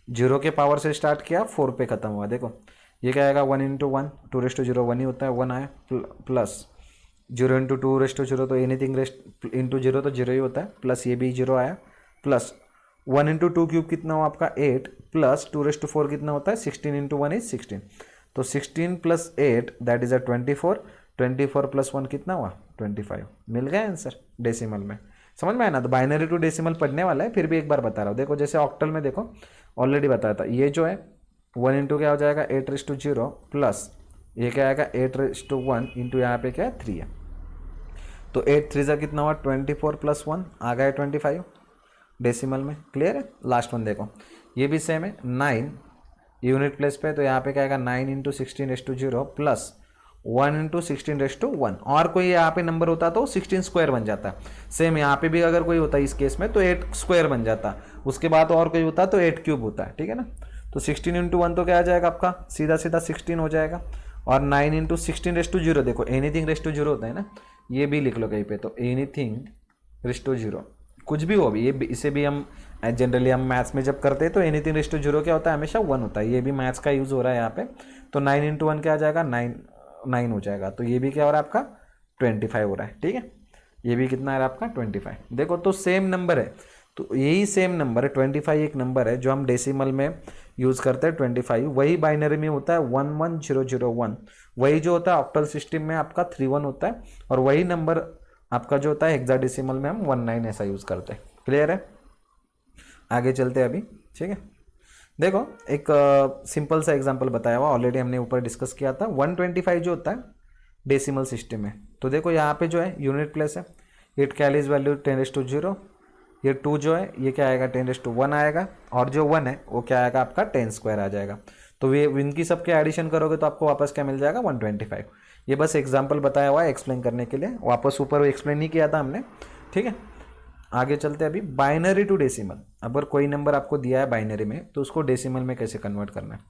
0 के पावर से स्टार्ट किया 4 पे खत्म हुआ। देखो ये क्या आएगा 1 × 1, 2:0 1 ही होता है, 1 आया, प्लस 0 × 2:0 तो एनीथिंग इंटू 0 तो 0 ही होता है, प्लस ये भी 0 आया, प्लस 1 × 2³ कितना हुआ आपका 8, प्लस 2:4 कितना होता है 16 × 1 इज 16, तो 16 + 8 दैट इज 24, 24 + 1 कितना हुआ 25। मिल गया आंसर डेसिमल में, समझ में आया ना। तो बाइनरी टू डेसिमल पढ़ने वाला है, फिर भी एक बार बता रहा हूँ। देखो जैसे ऑक्टल में देखो ऑलरेडी बताया था, ये जो है 1 × क्या हो जाएगा 8:0 प्लस ये क्या आएगा 8:1 इंटू यहाँ पे क्या है 3 है, तो 8 3 कितना हुआ 24 + 1 आ गया 25 डेसिमल में। क्लियर है। लास्ट वन देखो ये भी सेम है, 9 यूनिट प्लेस पे, तो यहाँ पे क्या आएगा 9 × 16:0 प्लस 1 × 16:1, और कोई यहाँ पे नंबर होता तो 16 स्क्वायर बन जाता। सेम यहाँ पे भी अगर कोई होता इस केस में तो 8 स्क्वायर बन जाता, उसके बाद और कोई होता तो 8³ होता है, ठीक है ना। तो 16 × 1 तो क्या आ जाएगा आपका सीधा सीधा 16 हो जाएगा, और 9 × 16:0 देखो एनीथिंग (0) होता है ना, ये भी लिख लो कहीं पे, तो एनीथिंग (0) कुछ भी हो भी, ये इसे भी हम जनरली हम मैथ्स में जब करते हैं तो एनीथिंग (0) क्या होता है हमेशा 1 होता है, ये भी मैथ्स का यूज़ हो रहा है यहाँ पे। तो 9 × 1 क्या आ जाएगा 9 हो जाएगा, तो ये भी क्या हो रहा है आपका 25 हो रहा है, ठीक है। ये भी कितना है आपका 25। देखो तो सेम नंबर है, तो यही सेम नंबर है 25 एक नंबर है जो हम डेसिमल में यूज़ करते हैं 25, वही बाइनरी में होता है 11001, वही जो होता है ऑक्टल सिस्टम में आपका 31 होता है, और वही नंबर आपका जो होता है हेक्साडेसिमल में हम 19 ऐसा यूज़ करते हैं। क्लियर है। आगे चलते हैं अभी, ठीक है। देखो एक सिंपल सा एग्जांपल बताया हुआ ऑलरेडी हमने ऊपर डिस्कस किया था, 125 जो होता है डेसिमल सिस्टम में, तो देखो यहाँ पे जो है यूनिट प्लेस है, इट कैरीज वैल्यू 10⁻⁴, ये 2 जो है ये क्या आएगा 10⁻1 आएगा, और जो 1 है वो क्या आएगा आपका 10 स्क्वायर आ जाएगा। तो ये इनकी सबके एडिशन करोगे तो आपको वापस क्या मिल जाएगा 125। ये बस एग्जाम्पल बताया हुआ है एक्सप्लेन करने के लिए, वापस ऊपर एक्सप्लेन नहीं किया था हमने, ठीक है। आगे चलते हैं अभी बाइनरी टू डेसिमल। अगर कोई नंबर आपको दिया है बाइनरी में तो उसको डेसिमल में कैसे कन्वर्ट करना है,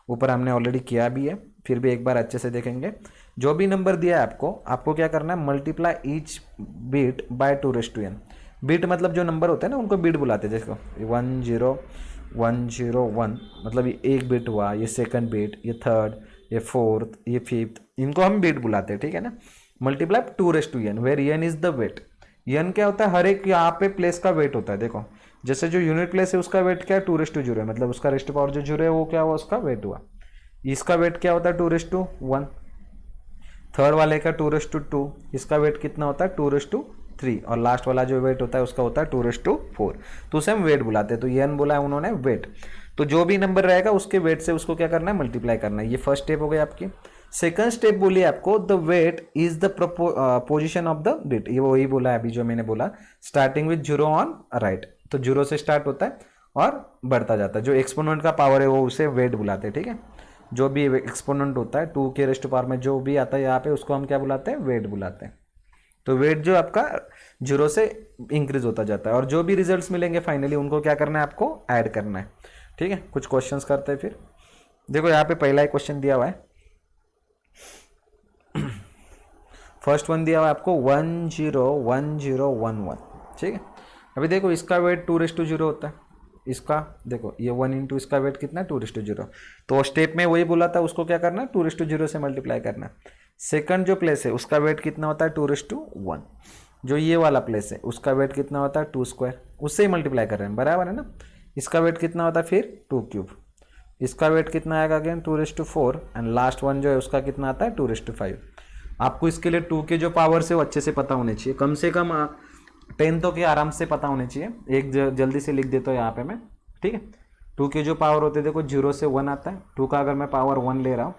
ऊपर हमने ऑलरेडी किया भी है, फिर भी एक बार अच्छे से देखेंगे। जो भी नंबर दिया है आपको क्या करना है, multiply each bit by 2n। Bit मतलब जो नंबर होते हैं ना उनको बीट बुलाते हैं, जैसे 10101 मतलब ये एक बीट हुआ, ये सेकंड बीट, ये थर्ड, ये फोर्थ, ये फिफ्थ, इनको हम बीट बुलाते हैं, ठीक है ना। Multiply 2n where n is the weight. n क्या होता है, हर एक यहाँ पे प्लेस का वेट होता है। देखो जैसे जो यूनिट प्लेस है उसका वेट क्या है, 2/0 है, मतलब उसका रेस्ट पावर जो 0 है वो क्या हुआ, उसका वेट हुआ। इसका वेट क्या होता है, 2/1। थर्ड वाले का 2/2, इसका वेट कितना होता है, 2/3, और लास्ट वाला जो वेट होता है उसका होता है 2/4। तो उसे हम वेट बुलाते हैं। तो n बोला है उन्होंने वेट, तो जो भी नंबर रहेगा उसके वेट से उसको क्या करना है, मल्टीप्लाई करना है। ये फर्स्ट स्टेप हो गई आपकी। सेकंड स्टेप बोलिए आपको, the weight is the position of the bit. ये वही बोला है अभी जो मैंने बोला, स्टार्टिंग विथ 0 ऑन राइट। तो 0 से स्टार्ट होता है और बढ़ता जाता है। जो एक्सपोनेंट का पावर है वो उसे वेट बुलाते हैं, ठीक है। जो भी एक्सपोनेंट होता है 2 के रेस्ट पावर में जो भी आता है यहाँ पे उसको हम क्या बुलाते हैं, वेट बुलाते हैं। तो वेट जो आपका 0 से इंक्रीज होता जाता है, और जो भी रिजल्ट्स मिलेंगे फाइनली उनको क्या करना है, आपको ऐड करना है, ठीक है। कुछ क्वेश्चंस करते हैं फिर। देखो यहाँ पे पहला ही क्वेश्चन दिया हुआ है, फर्स्ट वन दिया हुआ है आपको 101011, ठीक है। अभी देखो इसका वेट 2/0 होता है, इसका देखो ये 1 इंटू इसका वेट कितना है, 2/0। तो स्टेप में वही बोला था, उसको क्या करना है, 2/0 से मल्टीप्लाई करना है। सेकंड जो प्लेस है उसका वेट कितना होता है, 2/1। जो ये वाला प्लेस है उसका वेट कितना होता है, 2², उससे ही मल्टीप्लाई कर रहे हैं, बराबर है ना। इसका वेट कितना होता है फिर 2³, इसका वेट कितना आएगा अगेन 2/4, एंड लास्ट वन जो है उसका कितना आता है 2/5। आपको इसके लिए 2 के जो पावर से वो अच्छे से पता होने चाहिए, कम से कम 10 तो के आराम से पता होने चाहिए। एक जल्दी से लिख देता हूँ यहाँ पे मैं, ठीक है। 2 के जो पावर होते हैं, देखो 0 से 1 आता है, 2 का अगर मैं पावर 1 ले रहा हूँ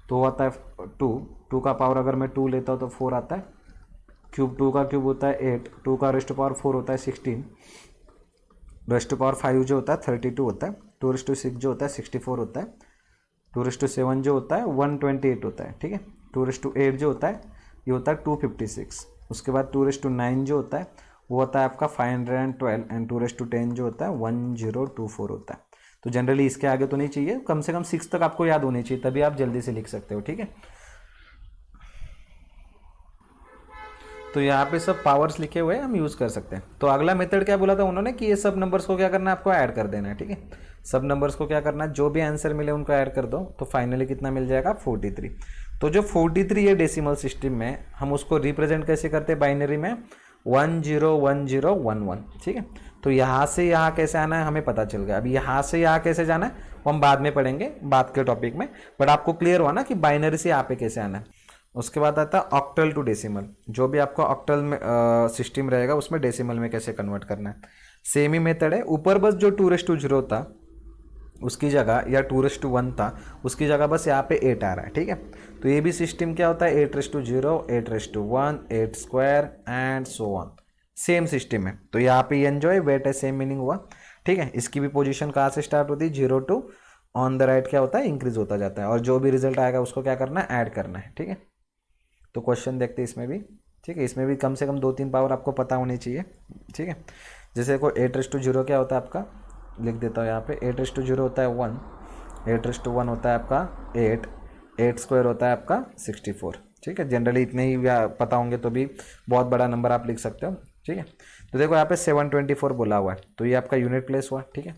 तो आता है 2 का पावर अगर मैं 2 लेता हूँ तो 4 आता है, क्यूब 2 का क्यूब होता है 8, 2 का रेस्ट पावर 4 होता है 16, रेस्ट पावर 5 जो होता है 32 होता है, 2/6 जो होता है 64 होता है, 2/7 जो होता है 128 होता है, ठीक है। 2/8 जो होता है ये होता है 256। उसके बाद 2/9 जो होता है वो होता है आपका 512, एंड 2/10 जो होता है 1024 होता है। तो जनरली इसके आगे तो नहीं चाहिए, कम से कम 6 तक आपको याद होनी चाहिए, तभी आप जल्दी से लिख सकते हो, ठीक है। तो यहाँ पे सब पावर्स लिखे हुए हैं, हम यूज़ कर सकते हैं। तो अगला मेथड क्या बोला था उन्होंने कि ये सब नंबर्स को क्या करना है, आपको ऐड कर देना है, ठीक है। सब नंबर्स को क्या करना है, जो भी आंसर मिले उनको ऐड कर दो, तो फाइनली कितना मिल जाएगा 43। तो जो 43 है डेसिमल सिस्टम में, हम उसको रिप्रेजेंट कैसे करते हैं बाइनरी में, 101011, ठीक है। तो यहाँ से यहाँ कैसे आना है हमें पता चल गया। अभी यहाँ से यहाँ कैसे जाना है वो हम बाद में पढ़ेंगे, बाद के टॉपिक में, बट आपको क्लियर हुआ ना कि बाइनरी से यहाँ पे कैसे आना है। उसके बाद आता है ऑक्टल टू डेसिमल। जो भी आपका ऑक्टल में सिस्टम रहेगा उसमें डेसिमल में कैसे कन्वर्ट करना है, सेम ही मेथड है। ऊपर बस जो 2/0 था उसकी जगह, या 2/1 था उसकी जगह बस यहाँ पे 8 आ रहा है, ठीक है। तो ये भी सिस्टम क्या होता है, 8/0, 8/1, 8² and so on, same system है। तो यहाँ पे एन जो है वेट है, सेम मीनिंग हुआ, ठीक है। इसकी भी पोजीशन कहाँ से स्टार्ट होती है, 0 टू ऑन द राइट क्या होता है, इंक्रीज होता जाता है, और जो भी रिजल्ट आएगा उसको क्या करना है, ऐड करना है, ठीक है। तो क्वेश्चन देखते हैं इसमें भी, ठीक है। इसमें भी कम से कम 2-3 पावर आपको पता होनी चाहिए, ठीक है। जैसे को 8/0 क्या होता है आपका, लिख देता हूँ यहाँ पे, 8/0 होता है 1, 8/1 होता है आपका 8, 8² होता है आपका 64, ठीक है। जनरली इतने ही पता होंगे तो भी बहुत बड़ा नंबर आप लिख सकते हो, ठीक है। तो देखो यहाँ पे 724 बोला हुआ है, तो ये आपका यूनिट प्लेस हुआ, ठीक है।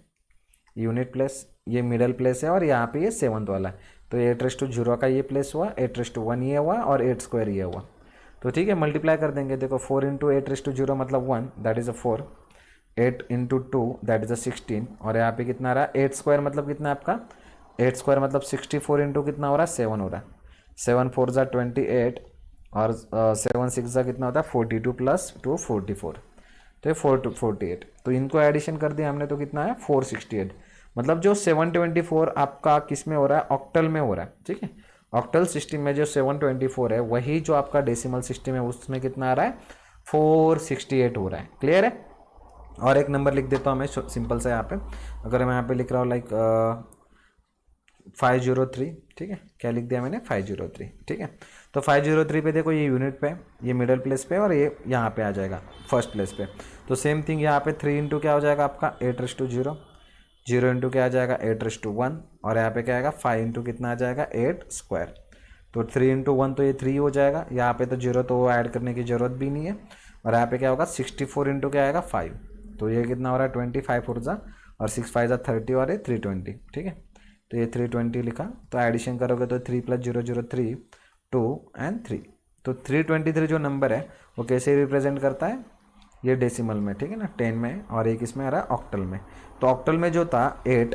यूनिट प्लेस, ये मिडल प्लेस है, और यहाँ पे ये 7th वाला है। तो 8/0 का ये प्लेस हुआ, 8/1 ये हुआ, और 8² ये हुआ। तो ठीक है, मल्टीप्लाई कर देंगे। देखो 4 इंटू 8/0 मतलब 1, that is a 4, 8 into 2 that is a 16, और यहाँ पे कितना रहा, 8² मतलब कितना है आपका, 8² मतलब 64 इंटू कितना हो रहा है, 7 हो रहा है। 7 4 ज़ा 28, और 7 6 ज़ा कितना होता है 42 प्लस 2 44, तो ये 48। तो इनको एडिशन कर दिया हमने तो कितना है 468। मतलब जो 724 आपका किस में हो रहा है, ऑक्टल में हो रहा है, ठीक है। ऑक्टल सिस्टम में जो 724 है वही जो आपका डेसिमल सिस्टम है उसमें कितना आ रहा है 468 हो रहा है। क्लियर है। और एक नंबर लिख देता हूँ मैं सिंपल सा यहाँ पे, अगर मैं यहाँ पे लिख रहा हूँ लाइक 503, ठीक है। क्या लिख दिया मैंने 503, ठीक है। तो 503 पे देखो ये यूनिट पे, ये मिडल प्लेस पे और ये यहाँ पे आ जाएगा फर्स्ट प्लेस पे। तो सेम थिंग यहाँ पे 3 इंटू क्या हो जाएगा आपका 8:0, 0 इंटू क्या आ जाएगा 8:1 और यहाँ पे क्या आएगा 5 इंटू कितना आ जाएगा 8 स्क्वायर। तो 3 इंटू 1 तो ये 3 हो जाएगा, यहाँ पे तो 0 तो वो ऐड करने की ज़रूरत भी नहीं है। और यहाँ पे क्या होगा 64 इंटू क्या आएगा 5, तो ये कितना हो रहा है 25 ऊर्जा और 6 5 30 और ये 320, ठीक है। तो ये 320 लिखा, तो एडिशन करोगे तो 3 + 0 0 3 2 एंड 3। तो 323 जो नंबर है वो कैसे रिप्रेजेंट करता है, ये डेसिमल में, ठीक है ना, 10 में, और एक इसमें आ रहा है ऑक्टल में। तो ऑक्टल में जो था 8,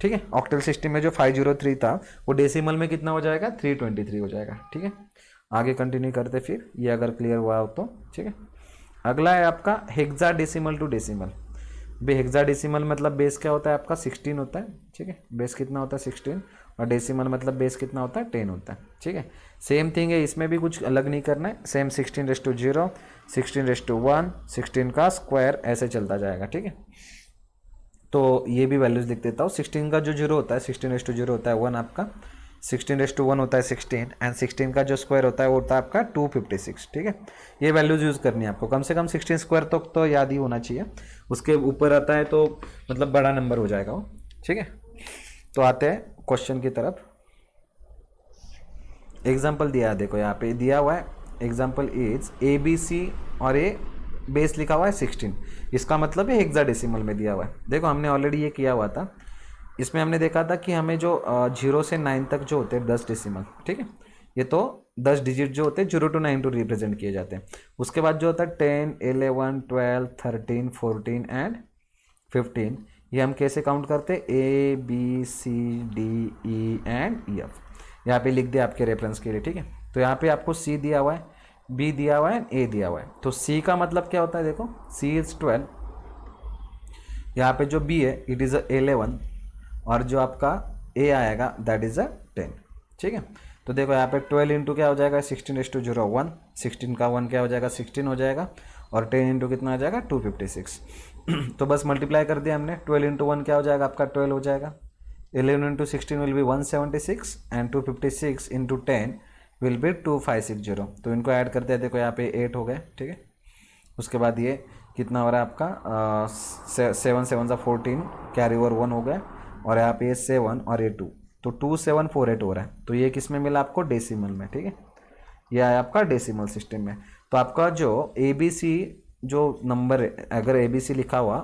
ठीक है, ऑक्टल सिस्टम में जो 503 था वो डेसिमल में कितना हो जाएगा 323 हो जाएगा, ठीक है। आगे कंटिन्यू करते फिर, ये अगर क्लियर हुआ हो तो, ठीक है। अगला है आपका हेक्साडेसिमल टू डेसिमल। भाई हेक्साडेसिमल मतलब बेस क्या होता है आपका 16 होता है, ठीक है, बेस कितना होता है 16, और डेसिमल मतलब बेस कितना होता है 10 होता है, ठीक है। सेम थिंग है, इसमें भी कुछ अलग नहीं करना है, सेम 16:0, 16:1, 16 का स्क्वायर ऐसे चलता जाएगा, ठीक है। तो ये भी वैल्यूज लिख देता हूँ। 16 का जो 0 होता है 16:0 होता है 1 आपका, 16:1 होता है 16, एंड 16 का जो स्क्वायर होता है वो होता है आपका 256, ठीक है। ये वैल्यूज यूज़ करनी है आपको, कम से कम 16 स्क्वायर तक तो याद ही होना चाहिए, उसके ऊपर आता है तो मतलब बड़ा नंबर हो जाएगा वो, ठीक है। तो आते हैं क्वेश्चन की तरफ। एग्जाम्पल दिया है, देखो यहाँ पे दिया हुआ है एग्जाम्पल इज ABC और ये बेस लिखा हुआ है 16, इसका मतलब है हेक्साडेसिमल में दिया हुआ है। देखो हमने ऑलरेडी ये किया हुआ था, इसमें हमने देखा था कि हमें जो 0 से 9 तक जो होते हैं 10 डेसिमल, ठीक है, ये तो 10 डिजिट जो होते हैं 0 to 9 टू रिप्रेजेंट किए जाते हैं। उसके बाद जो होता है 10, 11, 12, 13, 14 एंड 15, ये हम कैसे काउंट करते हैं ABCDE एंड EF, यहाँ पे लिख दिया आपके रेफरेंस के लिए, ठीक है। तो यहाँ पे आपको C दिया हुआ है, B दिया हुआ है, A दिया हुआ है। तो C का मतलब क्या होता है, देखो C इज 12, यहाँ पे जो B है इट इज़ 11, और जो आपका A आएगा दैट इज़ 10, ठीक है। तो देखो यहाँ पे 12 इंटू क्या हो जाएगा 16:0 1, 16 का 1 क्या हो जाएगा 16 हो जाएगा, और 10 इंटू कितना आ जाएगा 256। तो बस मल्टीप्लाई कर दिया हमने, 12 इंटू 1 क्या हो जाएगा आपका 12 हो जाएगा, 11 into 16 will be 176, and 256 into 10 will be 2560। तो इनको ऐड करते हैं, देखो यहाँ पे 8 हो गए, ठीक है। उसके बाद ये कितना हो रहा है आपका 7 7 14, कैरी ओवर 1 हो गया, और यहाँ पे 7 और ये 2, तो 2748 हो रहा है। तो ये किस में मिला आपको डेसिमल में, ठीक है, ये आया आपका डेसिमल सिस्टम में। तो आपका जो ABC जो नंबर है, अगर ABC लिखा हुआ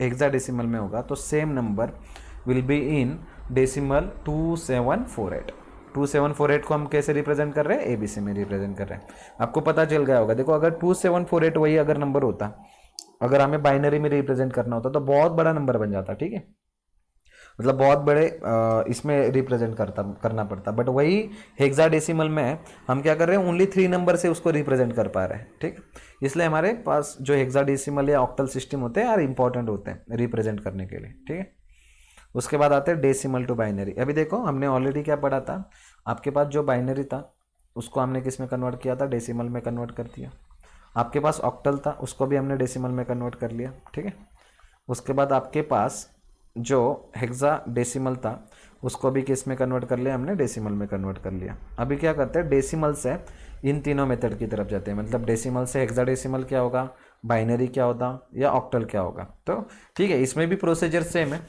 हेक्साडेसिमल में होगा तो same number will be in decimal 2748। 2748 को हम कैसे रिप्रेजेंट कर रहे हैं, ABC में रिप्रेजेंट कर रहे हैं। आपको पता चल गया होगा, देखो अगर 2748 वही अगर नंबर होता, अगर हमें बाइनरी में रिप्रेजेंट करना होता तो बहुत बड़ा नंबर बन जाता, ठीक है, मतलब बहुत बड़े इसमें रिप्रेजेंट करना पड़ता। बट वही हेक्साडेसिमल में हम क्या कर रहे हैं, ओनली 3 नंबर से उसको रिप्रेजेंट कर पा रहे हैं, ठीक। इसलिए हमारे पास जो हेक्साडेसिमल या ऑक्टल सिस्टम होते हैं यार इंपॉर्टेंट होते हैं रिप्रेजेंट करने के लिए, ठीक है। उसके बाद आते हैं डेसिमल टू बाइनरी। अभी देखो हमने ऑलरेडी क्या पढ़ा था, आपके पास जो बाइनरी था उसको हमने किस में कन्वर्ट किया था, डेसिमल में कन्वर्ट कर दिया। आपके पास ऑक्टल था उसको भी हमने डेसिमल में कन्वर्ट कर लिया, ठीक है। उसके बाद आपके पास जो हेक्साडेसिमल था उसको भी किस में कन्वर्ट कर लिया हमने, डेसिमल में कन्वर्ट कर लिया। अभी क्या करते हैं, डेसिमल से इन तीनों मेथड की तरफ जाते हैं, मतलब डेसिमल से हेक्साडेसिमल क्या होगा, बाइनरी क्या होता, या ऑक्टल क्या होगा। तो ठीक है, इसमें भी प्रोसीजर सेम है,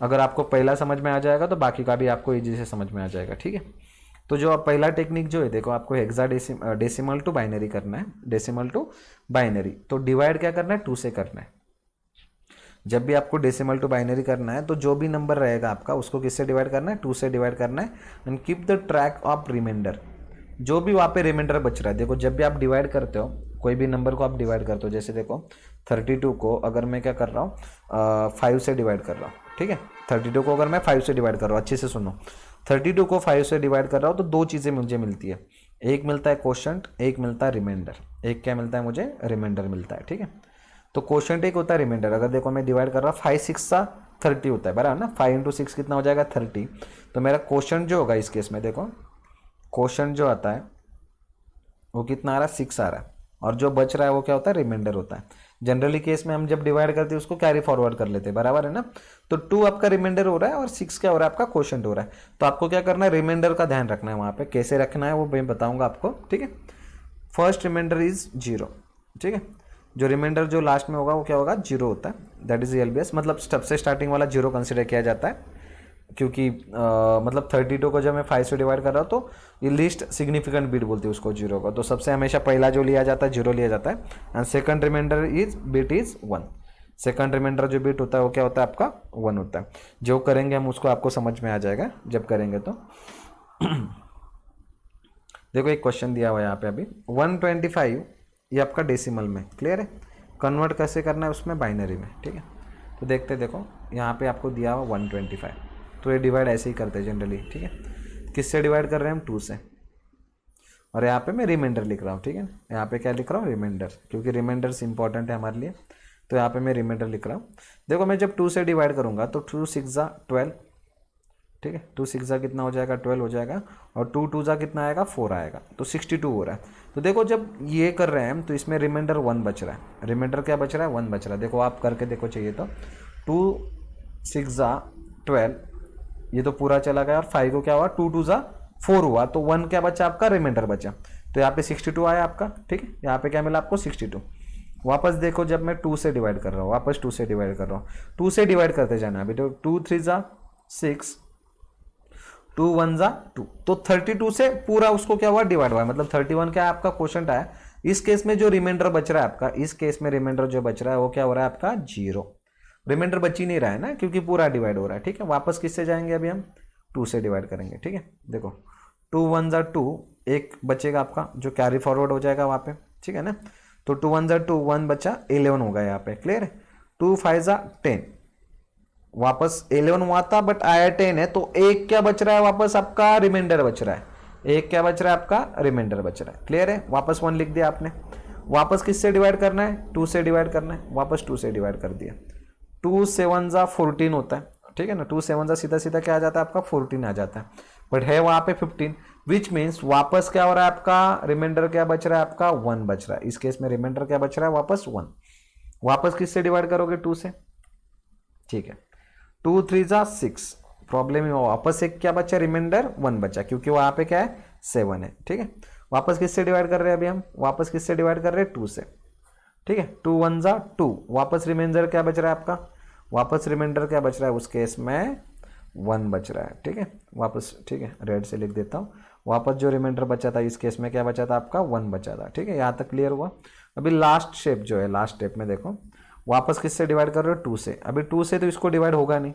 अगर आपको पहला समझ में आ जाएगा तो बाकी का भी आपको ईजी से समझ में आ जाएगा, ठीक है। तो जो अब पहला टेक्निक जो है, देखो आपको डेसिमल टू बाइनरी करना है, डेसिमल टू बाइनरी, तो डिवाइड क्या करना है 2 से करना है। जब भी आपको डेसिमल टू बाइनरी करना है तो जो भी नंबर रहेगा आपका उसको किससे डिवाइड करना है, 2 से डिवाइड करना है, and keep the track of remainder, जो भी वहाँ पे रिमाइंडर बच रहा है। देखो जब भी आप डिवाइड करते हो कोई भी नंबर को आप डिवाइड करते हो, जैसे देखो 32 को अगर मैं क्या कर रहा हूँ 5 से डिवाइड कर रहा हूँ, ठीक है, 32 को अगर मैं 5 से डिवाइड कर रहा हूँ, अच्छे से सुनो, 32 को 5 से डिवाइड कर रहा हूँ तो 2 चीज़ें मुझे मिलती है, एक मिलता है क्वोशंट, एक मिलता है रिमाइंडर। एक क्या मिलता है मुझे, रिमाइंडर मिलता है, ठीक है। तो क्वोशंट एक होता है रिमाइंडर, अगर देखो मैं डिवाइड कर रहा हूँ 5 6 सा 30 होता है बराबर ना, 5 इंटू 6 कितना हो जाएगा 30। तो मेरा क्वोशंट जो होगा इस केस में, देखो क्वोशंट जो आता है वो कितना आ रहा है 6 आ रहा है, और जो बच रहा है वो क्या होता है, रिमाइंडर होता है। जनरली केस में हम जब डिवाइड करते हैं उसको कैरी फॉरवर्ड कर लेते हैं, बराबर है ना। तो 2 आपका रिमाइंडर हो रहा है और 6 क्या हो रहा है आपका क्वोशंट हो रहा है। तो आपको क्या करना है, रिमाइंडर का ध्यान रखना है वहाँ पे, कैसे रखना है वो मैं बताऊंगा आपको, ठीक है। फर्स्ट रिमाइंडर इज 0, ठीक है। जो रिमाइंडर जो लास्ट में होगा वो क्या होगा, 0 होता है, दैट इज एलबीएस, मतलब सबसे स्टार्टिंग वाला 0 कंसिडर किया जाता है, क्योंकि मतलब 32 को जब मैं 5 से डिवाइड कर रहा हूँ तो ये लीस्ट सिग्निफिकेंट बिट बोलती है उसको 0 को, तो सबसे हमेशा पहला जो लिया जाता है 0 लिया जाता है। And second remainder is bit is 1, second remainder जो बिट होता है वो क्या होता है आपका 1 होता है। जो करेंगे हम उसको आपको समझ में आ जाएगा जब करेंगे तो। देखो एक क्वेश्चन दिया हुआ है यहाँ पे अभी 125, ये आपका डेसिमल में, क्लियर है। कन्वर्ट कैसे करना है उसमें, बाइनरी में, ठीक है। तो देखते देखो यहाँ पे आपको दिया हुआ 125, तो ये डिवाइड ऐसे ही करते हैं जनरली, ठीक है। किससे डिवाइड कर रहे हैं हम, 2 से, और यहाँ पे मैं रिमाइंडर लिख रहा हूँ, ठीक है। यहाँ पे क्या लिख रहा हूँ, रिमाइंडर, क्योंकि रिमाइंडर्स इंपॉर्टेंट है हमारे लिए, तो यहाँ पे मैं रिमाइंडर लिख रहा हूँ। देखो मैं जब 2 से डिवाइड करूँगा तो 2 6 जा 12, ठीक है। 2 6 जा कितना हो जाएगा, 12 हो जाएगा, और 2 2 जा कितना आएगा, 4 आएगा, तो 62 हो रहा है। तो देखो जब ये कर रहे हैं हम तो इसमें रिमाइंडर 1 बच रहा है, रिमाइंडर क्या बच रहा है, 1 बच रहा है। देखो आप करके देखो चाहिए तो, 2 6 जा 12, ये तो पूरा चला गया, और 5 को क्या हुआ, 2 2 जा 4 हुआ, तो 1 क्या बचा आपका, रिमाइंडर बचा, तो यहाँ पे 62 आया आपका, ठीक है। यहाँ पे क्या मिला आपको, 62। वापस देखो जब मैं 2 से डिवाइड कर रहा हूँ, वापस 2 से डिवाइड कर रहा हूँ, 2 से डिवाइड करते जाना अभी, तो 2 3 जा 6, 2 1 जा 2, तो 32 से पूरा उसको क्या हुआ, डिवाइड हुआ, मतलब 31 क्या आपका क्वोशंट आया। इस केस में जो रिमाइंडर बच रहा है आपका, इस केस में रिमाइंडर जो बच रहा है वो क्या हो रहा है आपका, 0, रिमाइंडर बच ही नहीं रहा है ना, क्योंकि पूरा डिवाइड हो रहा है, ठीक है। वापस किससे जाएंगे अभी हम, 2 से डिवाइड करेंगे, ठीक है। देखो 2 1 जा 2, एक बचेगा आपका जो कैरी फॉरवर्ड हो जाएगा वहाँ पे, ठीक है ना। तो 2 1 जा 2, 1 बचा, 11 होगा यहाँ पे, क्लियर है। 2 5 जा 10, वापस 11 हुआ था बट आया 10 है, तो एक क्या बच रहा है वापस आपका, रिमाइंडर बच रहा है, एक क्या बच रहा है आपका, रिमाइंडर बच रहा है, क्लियर है। वापस 1 लिख दिया आपने, वापस किससे डिवाइड करना है, 2 से डिवाइड करना है, वापस 2 से डिवाइड कर दिया। 2 7 जा 14 होता है, ठीक है ना। 2 7 जा सीधा सीधा क्या आ जाता है आपका, 14 आ जाता है, बट है वहां पे 15, विच मीन्स वापस क्या हो रहा है आपका, रिमाइंडर क्या बच रहा है आपका, 1 बच रहा है। इस केस में रिमाइंडर क्या बच रहा है, वापस 1, वापस किससे डिवाइड करोगे, 2 से, ठीक है। 2 3 जा 6, प्रॉब्लम ही वापस एक क्या बचा, रिमाइंडर 1 बचा, क्योंकि वहां पे क्या है, 7 है, ठीक है। वापस किससे डिवाइड कर रहे हैं अभी हम, वापस किससे डिवाइड कर रहे हैं, 2 से, ठीक है। 2 1 जा 2, वापस रिमाइंडर क्या बच रहा है आपका, वापस रिमाइंडर क्या बच रहा है, उस केस में 1 बच रहा है, ठीक है। वापस, ठीक है, रेड से लिख देता हूँ, वापस जो रिमाइंडर बचा था इस केस में क्या बचा था आपका, 1 बचा था, ठीक है। यहाँ तक क्लियर हुआ। अभी लास्ट स्टेप जो है, लास्ट स्टेप में देखो वापस किससे डिवाइड कर रहे हो, 2 से। अभी 2 से तो इसको डिवाइड होगा नहीं,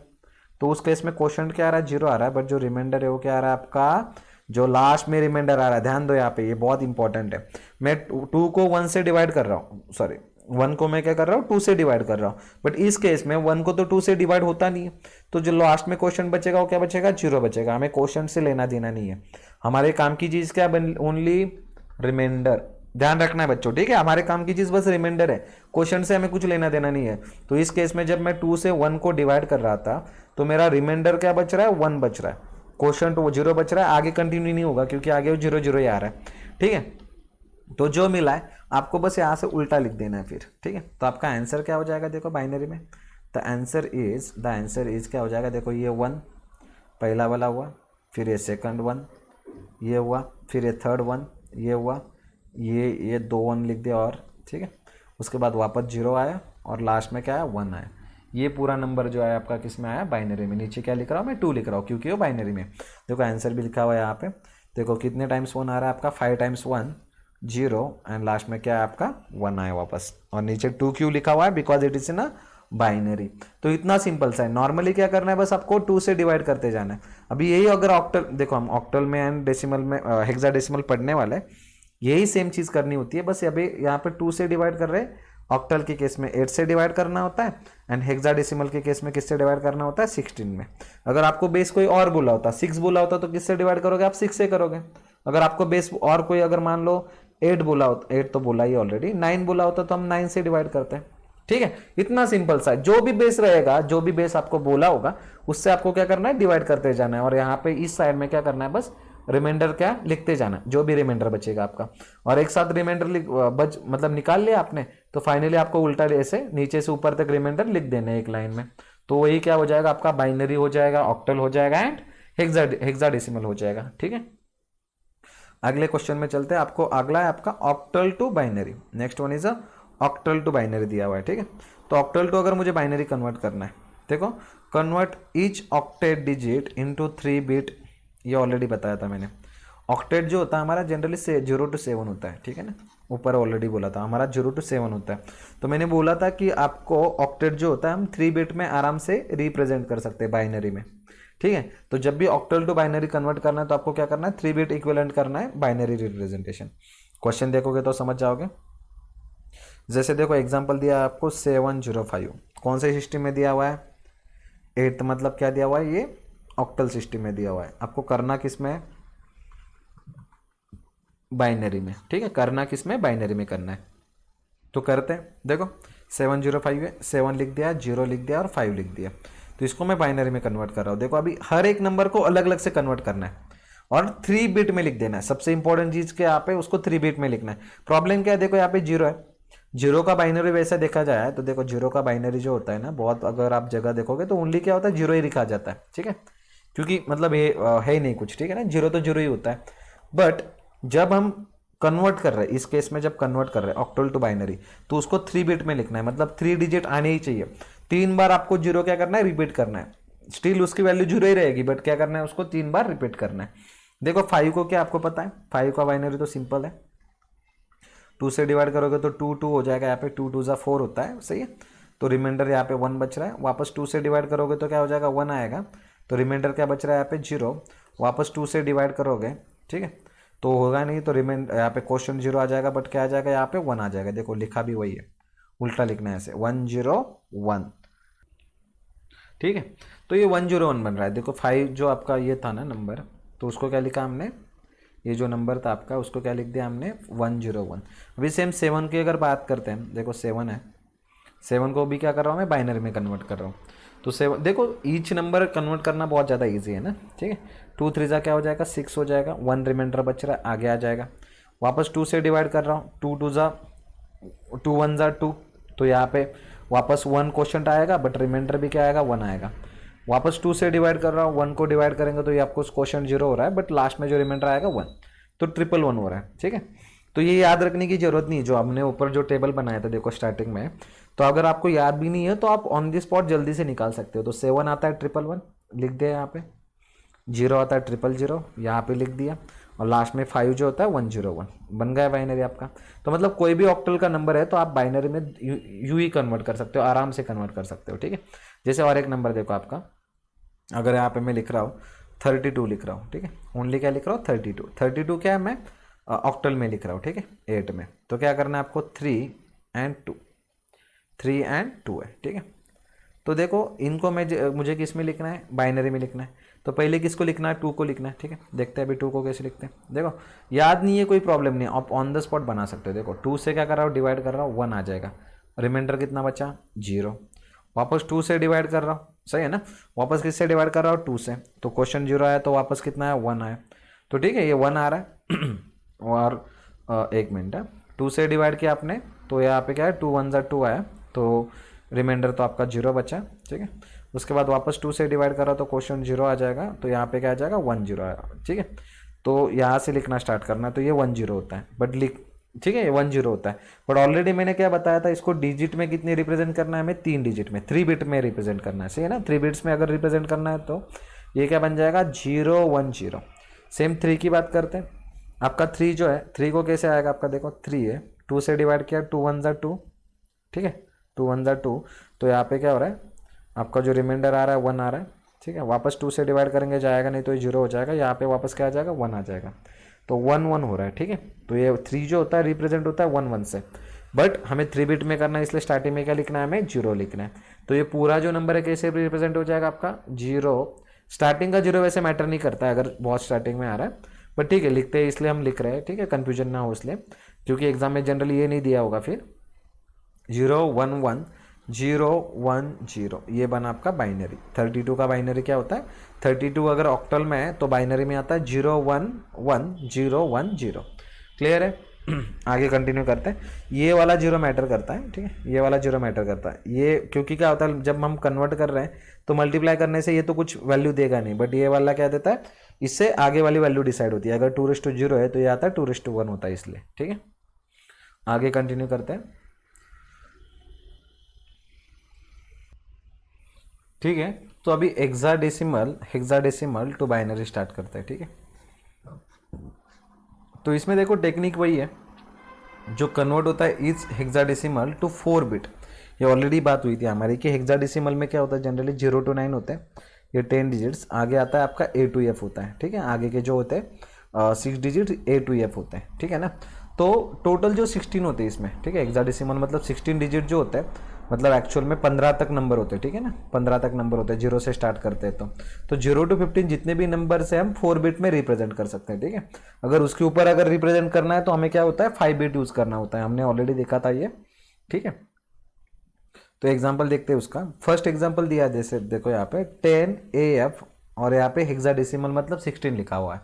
तो उस केस में क्वोशंट क्या आ रहा है, 0 आ रहा है, बट जो रिमाइंडर है वो क्या आ रहा है आपका, जो लास्ट में रिमाइंडर आ रहा है, ध्यान दो यहाँ पे, ये बहुत इंपॉर्टेंट है। मैं 2 को 1 से डिवाइड कर रहा हूँ, सॉरी 1 को मैं क्या कर रहा हूँ, 2 से डिवाइड कर रहा हूँ, बट इस केस में 1 को तो 2 से डिवाइड होता नहीं है, तो जो लास्ट में क्वोशंट बचेगा वो क्या बचेगा, 0 बचेगा। हमें क्वोशंट से लेना देना नहीं है, हमारे काम की चीज क्या, ओनली रिमाइंडर, ध्यान रखना है बच्चों, ठीक है। हमारे काम की चीज बस रिमाइंडर है, क्वोशंट से हमें कुछ लेना देना नहीं है। तो इस केस में जब मैं 2 से 1 को डिवाइड कर रहा था तो मेरा रिमाइंडर क्या बच रहा है, 1 बच रहा है, क्वोशंट वो 0 बच रहा है, आगे कंटिन्यू नहीं होगा क्योंकि आगे वो 0 0 ही आ रहा है, ठीक है। तो जो मिला है आपको बस यहाँ से उल्टा लिख देना है फिर, ठीक है। तो आपका आंसर क्या हो जाएगा, देखो बाइनरी में द आंसर इज क्या हो जाएगा, देखो ये 1 पहला वाला हुआ, फिर ये सेकंड 1 ये हुआ, फिर ये थर्ड 1 ये हुआ, ये 2 1 लिख दिया, और ठीक है, उसके बाद वापस 0 आया, और लास्ट में क्या आया, 1 आया। ये पूरा नंबर जो है आपका किस में आया, बाइनरी में। नीचे क्या लिख रहा हूँ मैं, 2 लिख रहा हूँ क्योंकि वो बाइनरी में। देखो आंसर भी लिखा हुआ है यहाँ पे, देखो कितने टाइम्स 1 आ रहा है आपका, 5 टाइम्स 1 0, एंड लास्ट में क्या है आपका, 1 आया वापस। और नीचे 2 क्यों लिखा हुआ है, because it is in binary. तो इतना सिंपल सा है। नॉर्मली क्या करना है, बस आपको 2 से डिवाइड करते जाना है। अभी यही अगर ऑक्टल, देखो हम ऑक्टल में एंड डेसिमल में हेक्साडेसिमल पढ़ने वाले, यही सेम चीज करनी होती है, बस अभी यहाँ पे 2 से डिवाइड कर रहे हैं, ऑक्टल के केस में 8 से डिवाइड करना होता है, एंड हेक्साडेसिमल के केस में किससे डिवाइड करना होता है, 16 में। अगर आपको बेस कोई और बोला होता, 6 बोला होता, तो किससे डिवाइड करोगे आप, 6 से करोगे। अगर आपको बेस और कोई अगर मान लो 8 बोला होता, 8 तो बोला ही ऑलरेडी, 9 बोला होता तो हम 9 से डिवाइड करते हैं, ठीक है। इतना सिंपल सा है। जो भी बेस रहेगा, जो भी बेस आपको बोला होगा, उससे आपको क्या करना है, डिवाइड करते जाना है। और यहाँ पे इस साइड में क्या करना है, बस रिमाइंडर क्या लिखते जाना, जो भी रिमाइंडर बचेगा आपका, और एक साथ रिमाइंडर बच मतलब निकाल लिया आपने, तो फाइनली आपको उल्टा ऐसे नीचे से ऊपर तक रिमाइंडर लिख देना एक लाइन में। तो वही क्या हो जाएगा आपका, बाइनरी हो जाएगा, ऑक्टल हो जाएगा एंड हेक्साडेसिमल हो जाएगा। ठीक है, अगले क्वेश्चन में चलते हैं। आपको अगला है आपका octal to binary. Next one is octal to binary दिया हुआ है। ठीक है, तो ऑक्टल टू अगर मुझे बाइनरी कन्वर्ट करना है, देखो convert each octet digit into 3 bit, ये ऑलरेडी बताया था मैंने। ऑक्टेट जो होता है हमारा जनरली से 0 to 7 होता है। ठीक है ना, ऊपर ऑलरेडी बोला था हमारा 0 to 7 होता है। तो मैंने बोला था कि आपको ऑक्टेट जो होता है हम 3 बिट में आराम से रिप्रेजेंट कर सकते हैं बाइनरी में। ठीक है, तो जब भी ऑक्टल टू बाइनरी कन्वर्ट करना है तो आपको क्या करना है, 3 बिट इक्विवेलेंट करना है बाइनरी रिप्रेजेंटेशन। क्वेश्चन देखोगे तो समझ जाओगे। जैसे देखो एग्जांपल दिया है आपको 705, कौन से सिस्टम में दिया हुआ है, 8 मतलब क्या दिया हुआ है, ये ऑक्टल सिस्टम में दिया हुआ है। आपको करना किस में, बाइनरी में। ठीक है, करना किस में, बाइनरी में करना है। तो करते हैं, देखो 705 है, 7 लिख दिया, 0 लिख दिया और 5 लिख दिया। तो इसको मैं बाइनरी में कन्वर्ट कर रहा हूँ। देखो अभी हर एक नंबर को अलग अलग से कन्वर्ट करना है और 3 बिट में लिख देना है। सबसे इंपॉर्टेंट चीज क्या यहाँ पे, उसको 3 बिट में लिखना है। प्रॉब्लम क्या है, देखो यहाँ पे 0 है, 0 का बाइनरी वैसा देखा जाए तो देखो 0 का बाइनरी जो होता है ना, बहुत अगर आप जगह देखोगे तो ओनली क्या होता है, 0 ही लिखा जाता है। ठीक है, क्योंकि मतलब ये है ही नहीं कुछ। ठीक है ना, 0 तो 0 ही होता है। बट जब हम कन्वर्ट कर रहे हैं, इस केस में जब कन्वर्ट कर रहे हैं ऑक्टल टू बाइनरी, तो उसको 3 बिट में लिखना है, मतलब 3 डिजिट आने ही चाहिए। 3 बार आपको 0 क्या करना है, रिपीट करना है। स्टिल उसकी वैल्यू 0 ही रहेगी, बट क्या करना है, उसको 3 बार रिपीट करना है। देखो 5 को क्या आपको पता है, 5 का बाइनरी तो सिंपल है, 2 से डिवाइड करोगे तो 2 2 हो जाएगा। यहाँ पे 2 2 जा 4 होता है, सही है। तो रिमाइंडर यहाँ पे 1 बच रहा है। वापस 2 से डिवाइड करोगे तो क्या हो जाएगा, 1 आएगा। तो रिमाइंडर क्या बच रहा है यहाँ पे, 0। वापस 2 से डिवाइड करोगे, ठीक है, तो होगा नहीं, तो रिमाइंडर यहाँ पे क्वेश्चन 0 आ जाएगा, बट क्या आ जाएगा, यहाँ पे 1 आ जाएगा। देखो लिखा भी वही है, उल्टा लिखना है ऐसे, 101। ठीक है, तो ये 101 बन रहा है। देखो 5 जो आपका ये था ना नंबर, तो उसको क्या लिखा हमने, ये जो नंबर था आपका उसको क्या लिख दिया हमने, 101। अभी सेम 7 की अगर बात करते हैं, देखो 7 है, 7 को भी क्या कर रहा हूँ मैं, बाइनरी में कन्वर्ट कर रहा हूँ। तो 7 देखो ईच नंबर कन्वर्ट करना बहुत ज़्यादा ईजी है ना। ठीक है, 2 3 जा क्या हो जाएगा, 6 हो जाएगा। 1 रिमाइंडर बच रहा है, आगे आ जाएगा। वापस 2 से डिवाइड कर रहा हूँ, 2 2 जा 2 1 जा 2, तो यहाँ पे वापस 1 क्वेश्चन आएगा, बट रिमाइंडर भी क्या आएगा, 1 आएगा। वापस 2 से डिवाइड कर रहा हूँ, 1 को डिवाइड करेंगे तो ये आपको क्वेश्चन 0 हो रहा है, बट लास्ट में जो रिमाइंडर आएगा 1, तो 111 हो रहा है। ठीक है, तो ये याद रखने की जरूरत नहीं, जो हमने ऊपर जो टेबल बनाया था देखो स्टार्टिंग में, तो अगर आपको याद भी नहीं है तो आप ऑन द स्पॉट जल्दी से निकाल सकते हो। तो 7 आता है 111, लिख दिया यहाँ पे, 0 आता है 000, यहाँ पे लिख दिया, और लास्ट में 5 जो होता है 101, बन गया बाइनरी आपका। तो मतलब कोई भी ऑक्टल का नंबर है तो आप बाइनरी में यू ही कन्वर्ट कर सकते हो, आराम से कन्वर्ट कर सकते हो। ठीक है, जैसे और एक नंबर देखो आपका, अगर यहाँ पे मैं लिख रहा हूँ 32 लिख रहा हूँ, ठीक है, ओनली क्या लिख रहा हूँ, 32। 32 क्या है, मैं ऑक्टल में लिख रहा हूँ, ठीक है, 8 में। तो क्या करना है आपको, 3 and 2, 3 and 2 है। ठीक है, तो देखो इनको मुझे किस में लिखना है, बाइनरी में लिखना है। तो पहले किसको लिखना है, 2 को लिखना है। ठीक है, देखते हैं अभी 2 को कैसे लिखते हैं। देखो याद नहीं है कोई प्रॉब्लम नहीं, आप ऑन द स्पॉट बना सकते हो। देखो 2 से क्या कर रहा हूँ, डिवाइड कर रहा हूँ, 1 आ जाएगा। रिमाइंडर कितना बचा, 0। वापस 2 से डिवाइड कर रहा हूँ, सही है ना। वापस किससे डिवाइड कर रहा हूँ, 2 से, तो क्वेश्चन 0 आया, तो वापस कितना है, 1 आया। तो ठीक है, ये 1 आ रहा है। और एक मिनट है, 2 से डिवाइड किया आपने, तो यहाँ पे क्या है, 2 1 2 आया, तो रिमाइंडर तो आपका 0 बचा। ठीक है, उसके बाद वापस 2 से डिवाइड करा तो क्वेश्चन 0 आ जाएगा, तो यहाँ पे क्या आ जाएगा, 10 आएगा। ठीक है, तो यहाँ से लिखना स्टार्ट करना है, तो ये 10 होता है, बट ठीक है, ये 10 होता है। बट ऑलरेडी मैंने क्या बताया था, इसको डिजिट में कितने रिप्रेजेंट करना है हमें, 3 डिजिट में, 3 बिट में रिप्रेजेंट करना है, सही है ना। 3 बिट्स में अगर रिप्रेजेंट करना है तो ये क्या बन जाएगा, 010। सेम 3 की बात करते हैं, आपका 3 जो है, 3 को कैसे आएगा आपका, देखो 3 है, 2 से डिवाइड किया, 2 1 2, ठीक है, 2 1 2, तो यहाँ पे क्या हो रहा है, आपका जो रिमाइंडर आ रहा है 1 आ रहा है। ठीक है, वापस 2 से डिवाइड करेंगे जाएगा नहीं, तो ये 0 हो जाएगा। यहाँ पे वापस क्या आ जाएगा, 1 आ जाएगा, तो 1 1 हो रहा है। ठीक है, तो ये 3 जो होता है रिप्रेजेंट होता है 1 1 से, बट हमें 3 बिट में करना है, इसलिए स्टार्टिंग में क्या लिखना है, हमें 0 लिखना है। तो ये पूरा जो नंबर है कैसे रिप्रेजेंट हो जाएगा आपका, 0। स्टार्टिंग का 0 वैसे मैटर नहीं करता है अगर बहुत स्टार्टिंग में आ रहा है, बट ठीक है लिखते हैं, इसलिए हम लिख रहे हैं। ठीक है, कन्फ्यूजन ना हो इसलिए, क्योंकि एग्जाम में जनरली ये नहीं दिया होगा फिर 0 1 1, 010, ये बना आपका बाइनरी। 32 का बाइनरी क्या होता है, 32 अगर ऑक्टल में है तो बाइनरी में आता है 011010। क्लियर है? आगे कंटिन्यू करते हैं। ये वाला जीरो मैटर करता है, ठीक है, ये वाला जीरो मैटर करता है। ये क्योंकि क्या होता है जब हम कन्वर्ट कर रहे हैं तो मल्टीप्लाई करने से ये तो कुछ वैल्यू देगा नहीं, बट ये वाला क्या देता है, इससे आगे वाली वैल्यू डिसाइड होती है। अगर 2:0 है तो ये आता है 2:1 होता है, इसलिए। ठीक है, आगे कंटिन्यू करते हैं। ठीक है, तो अभी हेक्साडेसिमल टू बाइनरी स्टार्ट करते हैं। ठीक है, तो इसमें देखो टेक्निक वही है जो कन्वर्ट होता है इज हेक्साडेसिमल टू 4 बिट। ये ऑलरेडी बात हुई थी हमारी कि हेक्साडेसिमल में क्या होता है, जनरली 0 to 9 होते हैं, ये 10 डिजिट्स। आगे आता है आपका A to F होता है। ठीक है, आगे के जो होते हैं 6 डिजिट A to F होते हैं। ठीक है ना, तो टोटल जो 16 होते हैं इसमें। ठीक है, हेक्साडेसिमल मतलब 16 डिजिट जो होते हैं, मतलब एक्चुअल में 15 तक नंबर होते हैं। ठीक है ना, 15 तक नंबर होते हैं, 0 से स्टार्ट करते हैं तो 0 to 15 जितने भी नंबर से हम 4 बिट में रिप्रेजेंट कर सकते हैं। ठीक है, अगर उसके ऊपर अगर रिप्रेजेंट करना है तो हमें क्या होता है, 5 बिट यूज करना होता है। हमने ऑलरेडी देखा था ये। ठीक है, तो एग्जाम्पल देखते हैं उसका। फर्स्ट एग्जाम्पल दिया है, जैसे देखो यहाँ पे 10AF और यहाँ पे हेक्साडेसिमल मतलब 16 लिखा हुआ है।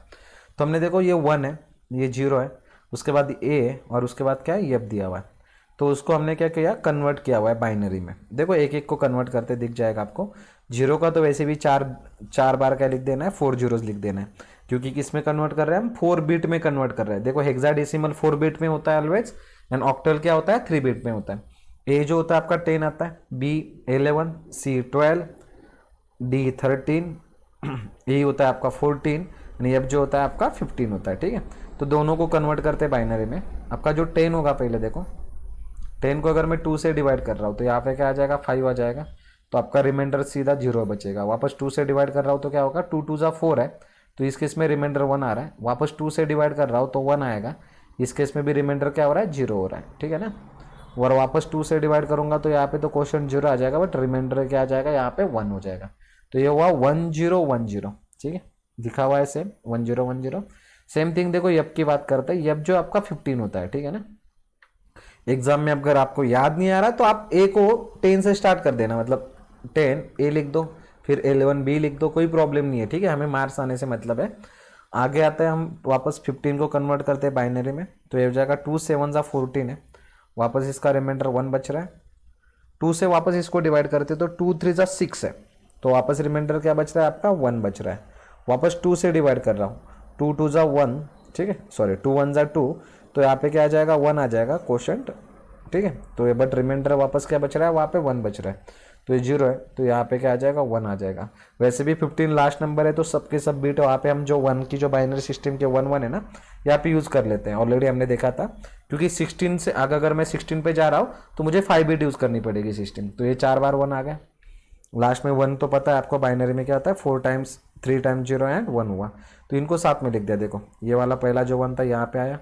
तो हमने देखो ये 1 है, ये 0 है, उसके बाद A और उसके बाद क्या है, F दिया हुआ है। तो उसको हमने क्या किया, कन्वर्ट किया हुआ है बाइनरी में। देखो एक एक को कन्वर्ट करते दिख जाएगा आपको। 0 का तो वैसे भी चार बार क्या लिख देना है, 4 zeros लिख देना है, क्योंकि किस में कन्वर्ट कर रहे हैं हम, 4 बिट में कन्वर्ट कर रहे हैं। देखो हेक्साडेसिमल 4 बिट में होता है ऑलवेज, एंड ऑक्टल क्या होता है, 3 बिट में होता है। A जो होता है आपका 10 आता है, B 11, C 12, D 13, E होता है आपका 14, यानी F जो होता है आपका 15 होता है। ठीक है, तो दोनों को कन्वर्ट करते हैं बाइनरी में। आपका जो 10 होगा, पहले देखो 10 को अगर मैं 2 से डिवाइड कर रहा हूँ तो यहाँ पे क्या आ जाएगा, 5 आ जाएगा। तो आपका रिमाइंडर सीधा 0 बचेगा। वापस 2 से डिवाइड कर रहा हूँ तो क्या होगा, 2 2 4 है, तो इस केस में रिमाइंडर 1 आ रहा है। वापस 2 से डिवाइड कर रहा हूँ तो 1 आएगा, इस केस में भी रिमाइंडर क्या हो रहा है, 0 हो रहा है। ठीक है ना, और वापस 2 से डिवाइड करूंगा तो यहाँ पे तो क्वेश्चन 0 आ जाएगा, बट रिमाइंडर क्या आ जाएगा, यहाँ पे 1 हो जाएगा। तो ये हुआ 1010। ठीक है, दिखा हुआ है सेम 1010। सेम थिंग देखो यप की बात करते हैं। यप जो आपका 15 होता है। ठीक है ना, एग्जाम में अगर आपको याद नहीं आ रहा तो आप A को 10 से स्टार्ट कर देना, मतलब 10 A लिख दो, फिर 11 B लिख दो, कोई प्रॉब्लम नहीं है। ठीक है, हमें मार्क्स आने से मतलब है। आगे आता है, हम वापस 15 को कन्वर्ट करते हैं बाइनरी में, तो ये हो जाएगा 2 7 14 है। वापस इसका रिमाइंडर 1 बच रहा है। 2 से वापस इसको डिवाइड करते तो 2 3 6 है, तो वापस रिमाइंडर क्या बच रहा है आपका, 1 बच रहा है। वापस 2 से डिवाइड कर रहा हूँ, 2 2 1, ठीक है, सॉरी 2 1 2, तो यहाँ पे क्या आ जाएगा, 1 आ जाएगा क्वोशंट। ठीक है, तो ये बट रिमाइंडर वापस क्या बच रहा है, वहाँ पे 1 बच रहा है, तो ये 0 है, तो यहाँ पे क्या आ जाएगा, 1 आ जाएगा। वैसे भी 15 लास्ट नंबर है तो सबके सब बीट वहाँ पे हम जो 1 की जो बाइनरी सिस्टम के 1 1 है ना, यहाँ पे यूज़ कर लेते हैं। ऑलरेडी हमने देखा था, क्योंकि 16 से आगे अगर मैं 16 पे जा रहा हूँ तो मुझे 5 बिट यूज़ करनी पड़ेगी सिस्टम, तो ये 4 बार 1 आ गया। लास्ट में 1 तो पता है आपको बाइनरी में क्या आता है, 4 टाइम्स 3 टाइम्स 0 एंड 1 हुआ, तो इनको साथ में लिख दिया। देखो ये वाला पहला जो 1 था यहाँ पे आया,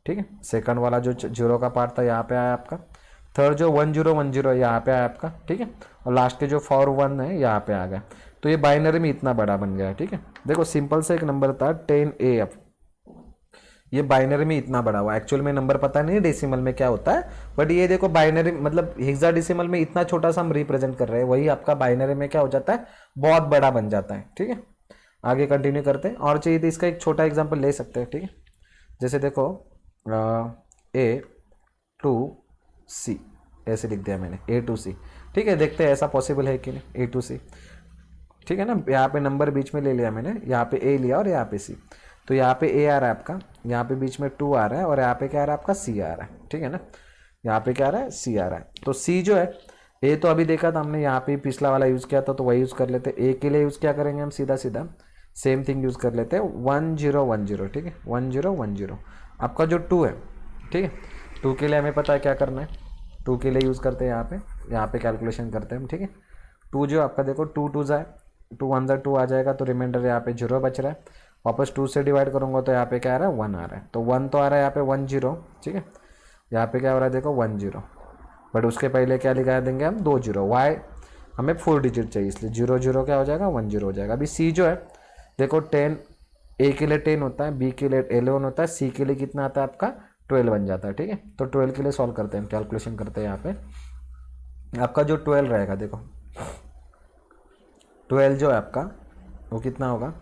ठीक है, सेकंड वाला जो 0 का पार्ट था यहाँ पे आया आपका, थर्ड जो 1010 यहाँ पे आया आपका, ठीक है, और लास्ट के जो 4 1 है यहाँ पे आ गया। तो ये बाइनरी में इतना बड़ा बन गया है। ठीक है, देखो सिंपल से एक नंबर था 10AF, ये बाइनरी में इतना बड़ा हुआ। एक्चुअल में नंबर पता नहीं डेसिमल में क्या होता है, बट ये देखो बाइनरी मतलब हेक्साडेसिमल में इतना छोटा सा हम रिप्रेजेंट कर रहे हैं, वही आपका बाइनरी में क्या हो जाता है, बहुत बड़ा बन जाता है। ठीक है, आगे कंटिन्यू करते हैं। और चाहिए तो इसका एक छोटा एग्जाम्पल ले सकते हैं। ठीक है, जैसे देखो A to C ऐसे लिख दिया मैंने, A to C। ठीक है, देखते हैं ऐसा पॉसिबल है कि नहीं, A to C। ठीक है ना, यहाँ पे नंबर बीच में ले लिया मैंने, यहाँ पे A लिया और यहाँ पे C, तो यहाँ पे A आ रहा है आपका, यहाँ पे बीच में 2 आ रहा है, और यहाँ पे क्या आ रहा है आपका C आ रहा है। ठीक है ना, यहाँ पे क्या आ रहा है, C आ रहा है। तो C जो है, A तो अभी देखा था हमने, यहाँ पे पिछला वाला यूज़ किया था तो वही यूज़ कर लेते हैं। A के लिए यूज़ क्या करेंगे हम, सीधा सीधा सेम थिंग यूज़ कर लेते हैं, 1010। ठीक है, 1010। आपका जो 2 है, ठीक है, 2 के लिए हमें पता है क्या करना है, 2 के लिए यूज़ करते हैं यहाँ पे कैलकुलेशन करते हैं हम। ठीक है, 2 जो आपका देखो 2 2 जाए, 2 1 2 आ जाएगा, तो रिमाइंडर यहाँ पे 0 बच रहा है। वापस 2 से डिवाइड करूँगा तो यहाँ पे क्या आ रहा है, 1 आ रहा है, तो 1 तो आ रहा है यहाँ पे 10। ठीक है, यहाँ पे क्या हो रहा है देखो 10, बट उसके पहले क्या लिखा देंगे हम, 2 0। वाई हमें 4 डिजिट चाहिए, इसलिए 0 0 क्या हो जाएगा, 10 हो जाएगा। अभी C जो है देखो 10, A के लिए 10 होता है, B के लिए 11 होता है, C के लिए कितना आता है आपका, 12 बन जाता है। ठीक है, तो 12 के लिए सॉल्व करते हैं, कैलकुलेशन करते हैं यहाँ पे। आपका जो 12 रहेगा, देखो 12 जो है आपका वो कितना होगा,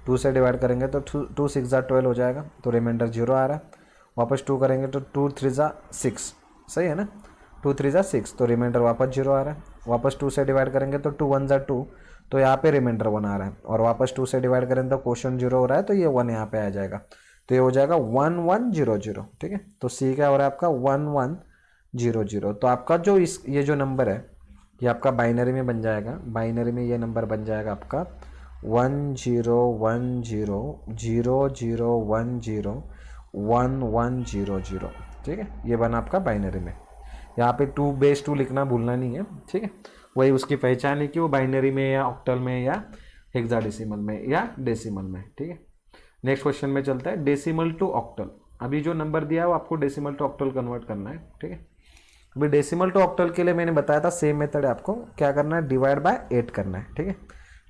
2 से डिवाइड करेंगे तो 2 6 ज़ा 12 हो जाएगा, तो रिमाइंडर 0 आ रहा है। वापस 2 करेंगे तो 2 3 ज़ा 6, सही है ना, 2 3 ज़ा 6, तो रिमाइंडर वापस 0 आ रहा है। वापस 2 से डिवाइड करेंगे तो 2 1 ज़ा 2, तो यहाँ पे रिमाइंडर 1 आ रहा है। और वापस 2 से डिवाइड करें तो क्वेश्चन 0 हो रहा है, तो ये 1 यहाँ पे आ जाएगा, तो ये हो जाएगा 1 1 0 0। ठीक है, तो सी क्या हो रहा है आपका 1 1 0 0। तो आपका जो ये जो नंबर है ये आपका बाइनरी में बन जाएगा, बाइनरी में ये नंबर बन जाएगा आपका 1 0 1 0 0 0 1 0 1 1 0 0। ठीक है, ये बना आपका बाइनरी में। यहाँ पे 2 लिखना भूलना नहीं है। ठीक है, वही उसकी पहचान है कि वो बाइनरी में या ऑक्टल में या हेक्साडेसिमल में या डेसिमल में। ठीक है, नेक्स्ट क्वेश्चन में चलता है, डेसिमल टू ऑक्टल। अभी जो नंबर दिया है वो आपको डेसिमल टू ऑक्टल कन्वर्ट करना है। ठीक है, अभी डेसिमल टू ऑक्टल के लिए मैंने बताया था सेम मेथड है, आपको क्या करना है, डिवाइड बाय 8 करना है। ठीक है,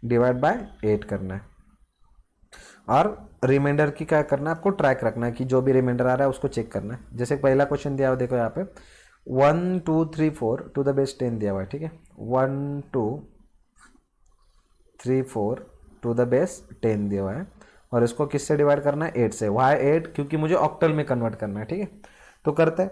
डिवाइड बाय 8 करना है, और रिमाइंडर की क्या करना है, आपको ट्रैक रखना है कि जो भी रिमाइंडर आ रहा है उसको चेक करना है। जैसे पहला क्वेश्चन दिया हुआ, देखो यहाँ पे 1 2 3 4 टू द बेस 10 दिया हुआ है। ठीक है, 1 2 3 4 टू द बेस 10 दिया हुआ है, और इसको किससे डिवाइड करना है, 8 से। वाई 8, क्योंकि मुझे ऑक्टल में कन्वर्ट करना है। ठीक है, तो करते हैं।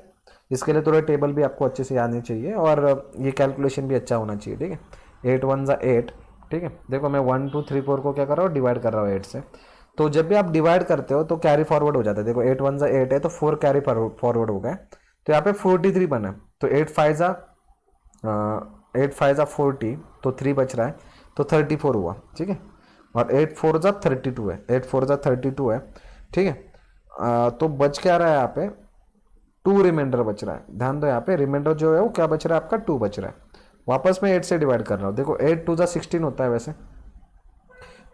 इसके लिए थोड़ा टेबल भी आपको अच्छे से आनी चाहिए, और ये कैलकुलेशन भी अच्छा होना चाहिए। ठीक है, 8 1 ज़ा 8। ठीक है, देखो मैं 1 2 3 4 को क्या कर रहा हूँ, डिवाइड कर रहा हूँ 8 से। तो जब भी आप डिवाइड करते हो तो कैरी फॉरवर्ड हो जाता है। देखो 8 1 ज़ा 8 है, तो 4 कैरी फॉरवर्ड हो गए, तो यहाँ पे 43 बना। तो 8 5 ज़ा 40, तो 3 बच रहा है, तो 34 हुआ। ठीक है, और 8 4 ज़ा 32 है, 8 4 ज़ा 32 है। ठीक है, तो बच क्या रहा है यहाँ पे, 2 रिमाइंडर बच रहा है। ध्यान दो, यहाँ पे रिमाइंडर जो है वो क्या बच रहा है आपका, 2 बच रहा है। वापस मैं 8 से डिवाइड कर रहा हूँ। देखो 8 2 ज़ा 16 होता है, वैसे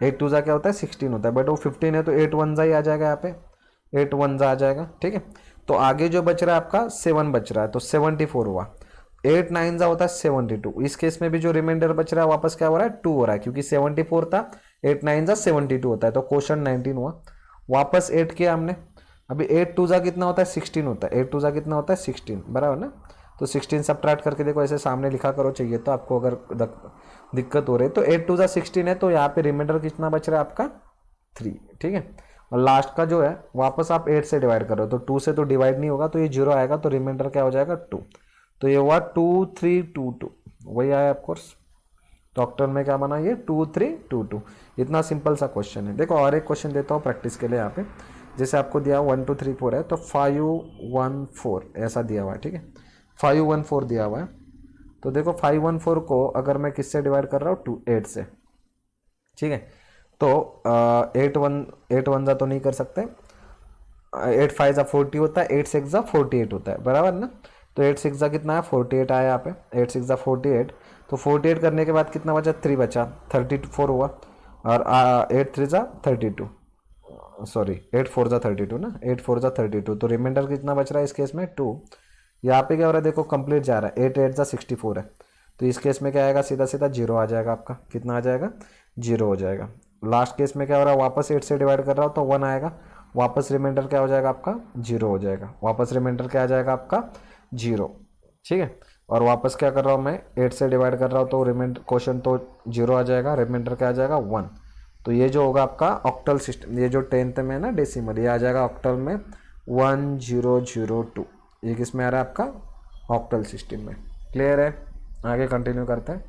8 2 ज़ा क्या होता है, 16 होता है, बट वो 15 है, तो 8 1 ज़ा ही आ जाएगा, यहाँ पे 8 1 ज़ा आ जाएगा। ठीक है, तो आगे जो बच रहा है आपका 7 बच रहा है, तो 74 हुआ। 8 9 ज़ा होता है 72। इस केस में भी जो रिमाइंडर बच रहा है वापस क्या हो रहा है, 2 हो रहा है, क्योंकि 74 था, 8 9 ज़ा 72 होता है, तो क्वेश्चन 19 हुआ। वापस 8 किया हमने। अभी 8 2 ज़ा कितना होता है, 16 होता है। 8 2 ज़ा कितना होता है, 16, बराबर ना। तो 16 सब्ट्रैक्ट करके देखो, ऐसे सामने लिखा करो, चाहिए तो आपको अगर दिक्कत हो रही है तो 8 2 ज़ा 16 है, तो यहाँ पे रिमाइंडर कितना बच रहा है आपका, 3। ठीक है, और लास्ट का जो है वापस आप 8 से डिवाइड करो, तो 2 से तो डिवाइड नहीं होगा, तो ये 0 आएगा, तो रिमाइंडर क्या हो जाएगा, 2। तो ये हुआ 2 3 2 2, वही आया ऑफकोर्स। तो ऑक्टल में क्या बना, ये 2 3 2 2। इतना सिंपल सा क्वेश्चन है। देखो और एक क्वेश्चन देता हूँ प्रैक्टिस के लिए। यहाँ पे जैसे आपको दिया 1 2 3 4 है, तो 5 1 4 ऐसा दिया हुआ है। ठीक है, 5 1 4 दिया हुआ है, तो देखो 5 1 4 को अगर मैं किससे डिवाइड कर रहा हूँ, 8 से। ठीक है, तो 8 1 ज़ा तो नहीं कर सकते, 8 5 ज़ा 40 होता है, 8 6 ज़ा 48 होता है, बराबर ना। तो 8 6 ज़ा कितना है, 48 आया यहाँ पे, 8 6 ज़ा 48। तो 48 करने के बाद कितना बचा, 3 बचा, 34 हुआ। और 8 3 ज़ा 32, सॉरी 8 4 ज़ा 32 ना, 8 4 ज़ा 32। तो रिमाइंडर कितना बच रहा है इस केस में, 2। यहाँ पे क्या हो रहा है, देखो कंप्लीट जा रहा है, 8 8 ज़ा 64 है, तो इस केस में क्या आएगा, सीधा सीधा 0 आ जाएगा आपका। कितना आ जाएगा, 0 हो जाएगा। लास्ट केस में क्या हो रहा है, वापस 8 से डिवाइड कर रहा हो तो 1 आएगा, वापस रिमाइंडर क्या हो जाएगा आपका, 0 हो जाएगा। वापस रिमाइंडर क्या आ जाएगा आपका, 0। ठीक है, और वापस क्या कर रहा हूँ मैं, 8 से डिवाइड कर रहा हूँ, तो रिमाइंडर क्वेश्चन तो 0 आ जाएगा, रिमाइंडर क्या आ जाएगा, 1। तो ये जो होगा आपका ऑक्टल सिस्टम, ये जो 10th में है ना डेसिमल, ये आ जाएगा ऑक्टल में 1 0 0 2। ये किस में आ रहा है आपका, ऑक्टल सिस्टम में। क्लियर है, आगे कंटिन्यू करते हैं।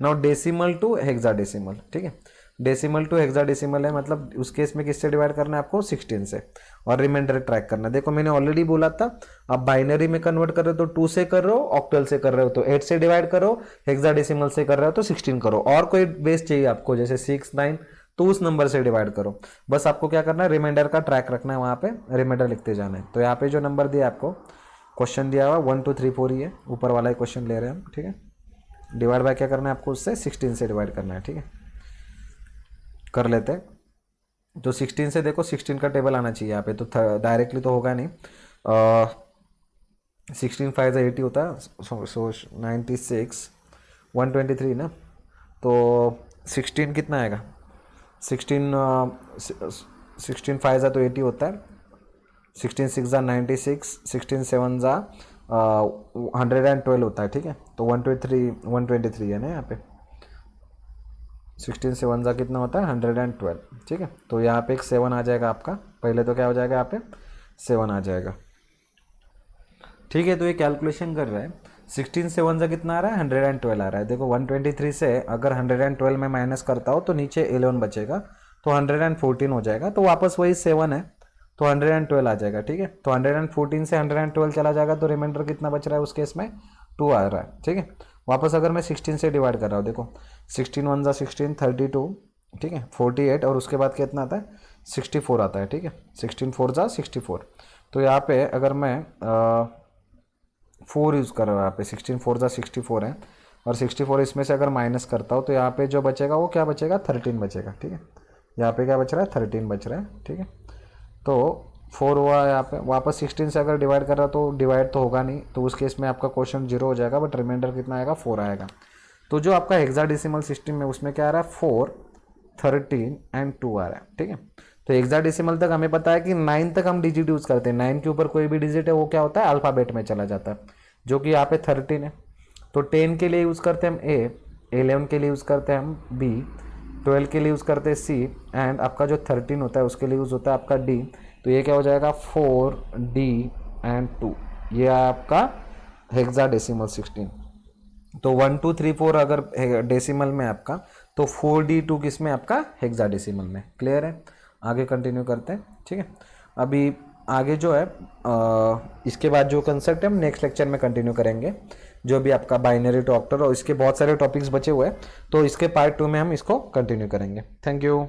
Now decimal to hexadecimal. ठीक है, डेसिमल टू हेक्साडेसिमल है, मतलब उस केस में किससे डिवाइड करना है आपको, 16 से, और रिमाइंडर ट्रैक करना है। देखो मैंने ऑलरेडी बोला था, आप बाइनरी में कन्वर्ट कर रहे हो तो 2 से कर रहे हो, ऑक्टल से कर रहे हो तो 8 से डिवाइड करो, हेक्साडेसिमल से कर रहे हो तो 16 करो, और कोई बेस चाहिए आपको जैसे 6 9, तो उस नंबर से डिवाइड करो। बस आपको क्या करना है, रिमाइंडर का ट्रैक रखना है, वहाँ पे रिमाइंडर लिखते जाना है। तो यहाँ पे जो नंबर दिया आपको, क्वेश्चन दिया हुआ 1 2 3 4 ही है, ऊपर वाला ही क्वेश्चन ले रहे हैं हम। ठीक है, डिवाइड बाय क्या करना है आपको, उससे 16 से डिवाइड करना है। ठीक है, कर लेते हैं। तो 16 से देखो 16 का टेबल आना चाहिए यहाँ पे, तो डायरेक्टली तो होगा नहीं। 16 5 80 होता है, सो 96 123 ना, तो 16 कितना आएगा, 16 5 ज़ा तो 80 होता है, 16 6 ज़ा 96, 16 7 ज़ा 112 होता है, ठीक है। तो 123 है ना यहाँ पे, 16 से 1 जा कितना होता है 112, ठीक है। तो यहाँ पे एक 7 आ जाएगा आपका, पहले तो क्या हो जाएगा यहाँ पे 7 आ जाएगा, ठीक है। तो ये कैलकुलेशन कर रहा है, 16 से 1 जा कितना आ रहा है 112 आ रहा है। देखो 123 से अगर 112 में माइनस करता हो तो नीचे 11 बचेगा, तो 114 हो जाएगा, तो वापस वही 7 है, तो 112 आ जाएगा, ठीक है। तो 114 से 112 चला जाएगा, तो रिमाइंडर कितना बच रहा है उस केस में 2 आ रहा है, ठीक है। वापस अगर मैं 16 से डिवाइड कर रहा हूँ, देखो 16 1 जा 16 32, ठीक है, 48, और उसके बाद कितना आता है 64 आता है, ठीक है। 16 4 जा 64, तो यहाँ पे अगर मैं 4 यूज़ कर रहा हूँ, यहाँ पे 16 4 जा 64 है, और 64 इसमें से अगर माइनस करता हूँ तो यहाँ पे जो बचेगा वो क्या बचेगा 13 बचेगा, ठीक है। यहाँ पे क्या बच रहा है 13 बच रहा है, ठीक है। तो 4 हुआ यहाँ पे, वापस 16 से अगर डिवाइड कर रहा तो डिवाइड तो होगा नहीं, तो उस केस में आपका क्वेश्चन 0 हो जाएगा, बट रिमाइंडर कितना आएगा 4 आएगा। तो जो आपका हेक्साडेसिमल सिस्टम है उसमें क्या आ रहा है 4 13 एंड 2 आ रहा है, ठीक है। तो हेक्साडेसिमल तक हमें पता है कि 9 तक हम डिजिट यूज़ करते हैं, 9 के ऊपर कोई भी डिजिट है वो क्या होता है अल्फ़ाबेट में चला जाता है, जो कि यहाँ पे 13 है। तो 10 के लिए यूज़ करते हैं हम ए, 11 के लिए यूज़ करते हैं हम बी, 12 के लिए यूज़ करते हैं सी, एंड आपका जो 13 होता है उसके लिए यूज़ होता है आपका डी। तो ये क्या हो जाएगा 4 डी एंड 2, ये आपका हेक्साडेसिमल 16। तो 1 2 3 4 अगर डेसिमल में आपका, तो 4D2 किस में आपका हेक्साडेसिमल में। क्लियर है, आगे कंटिन्यू करते हैं, ठीक है। अभी आगे जो है इसके बाद जो कंसेप्ट है हम नेक्स्ट लेक्चर में कंटिन्यू करेंगे, जो भी आपका बाइनरी टू ऑक्टल, और इसके बहुत सारे टॉपिक्स बचे हुए हैं, तो इसके पार्ट 2 में हम इसको कंटिन्यू करेंगे। Thank you.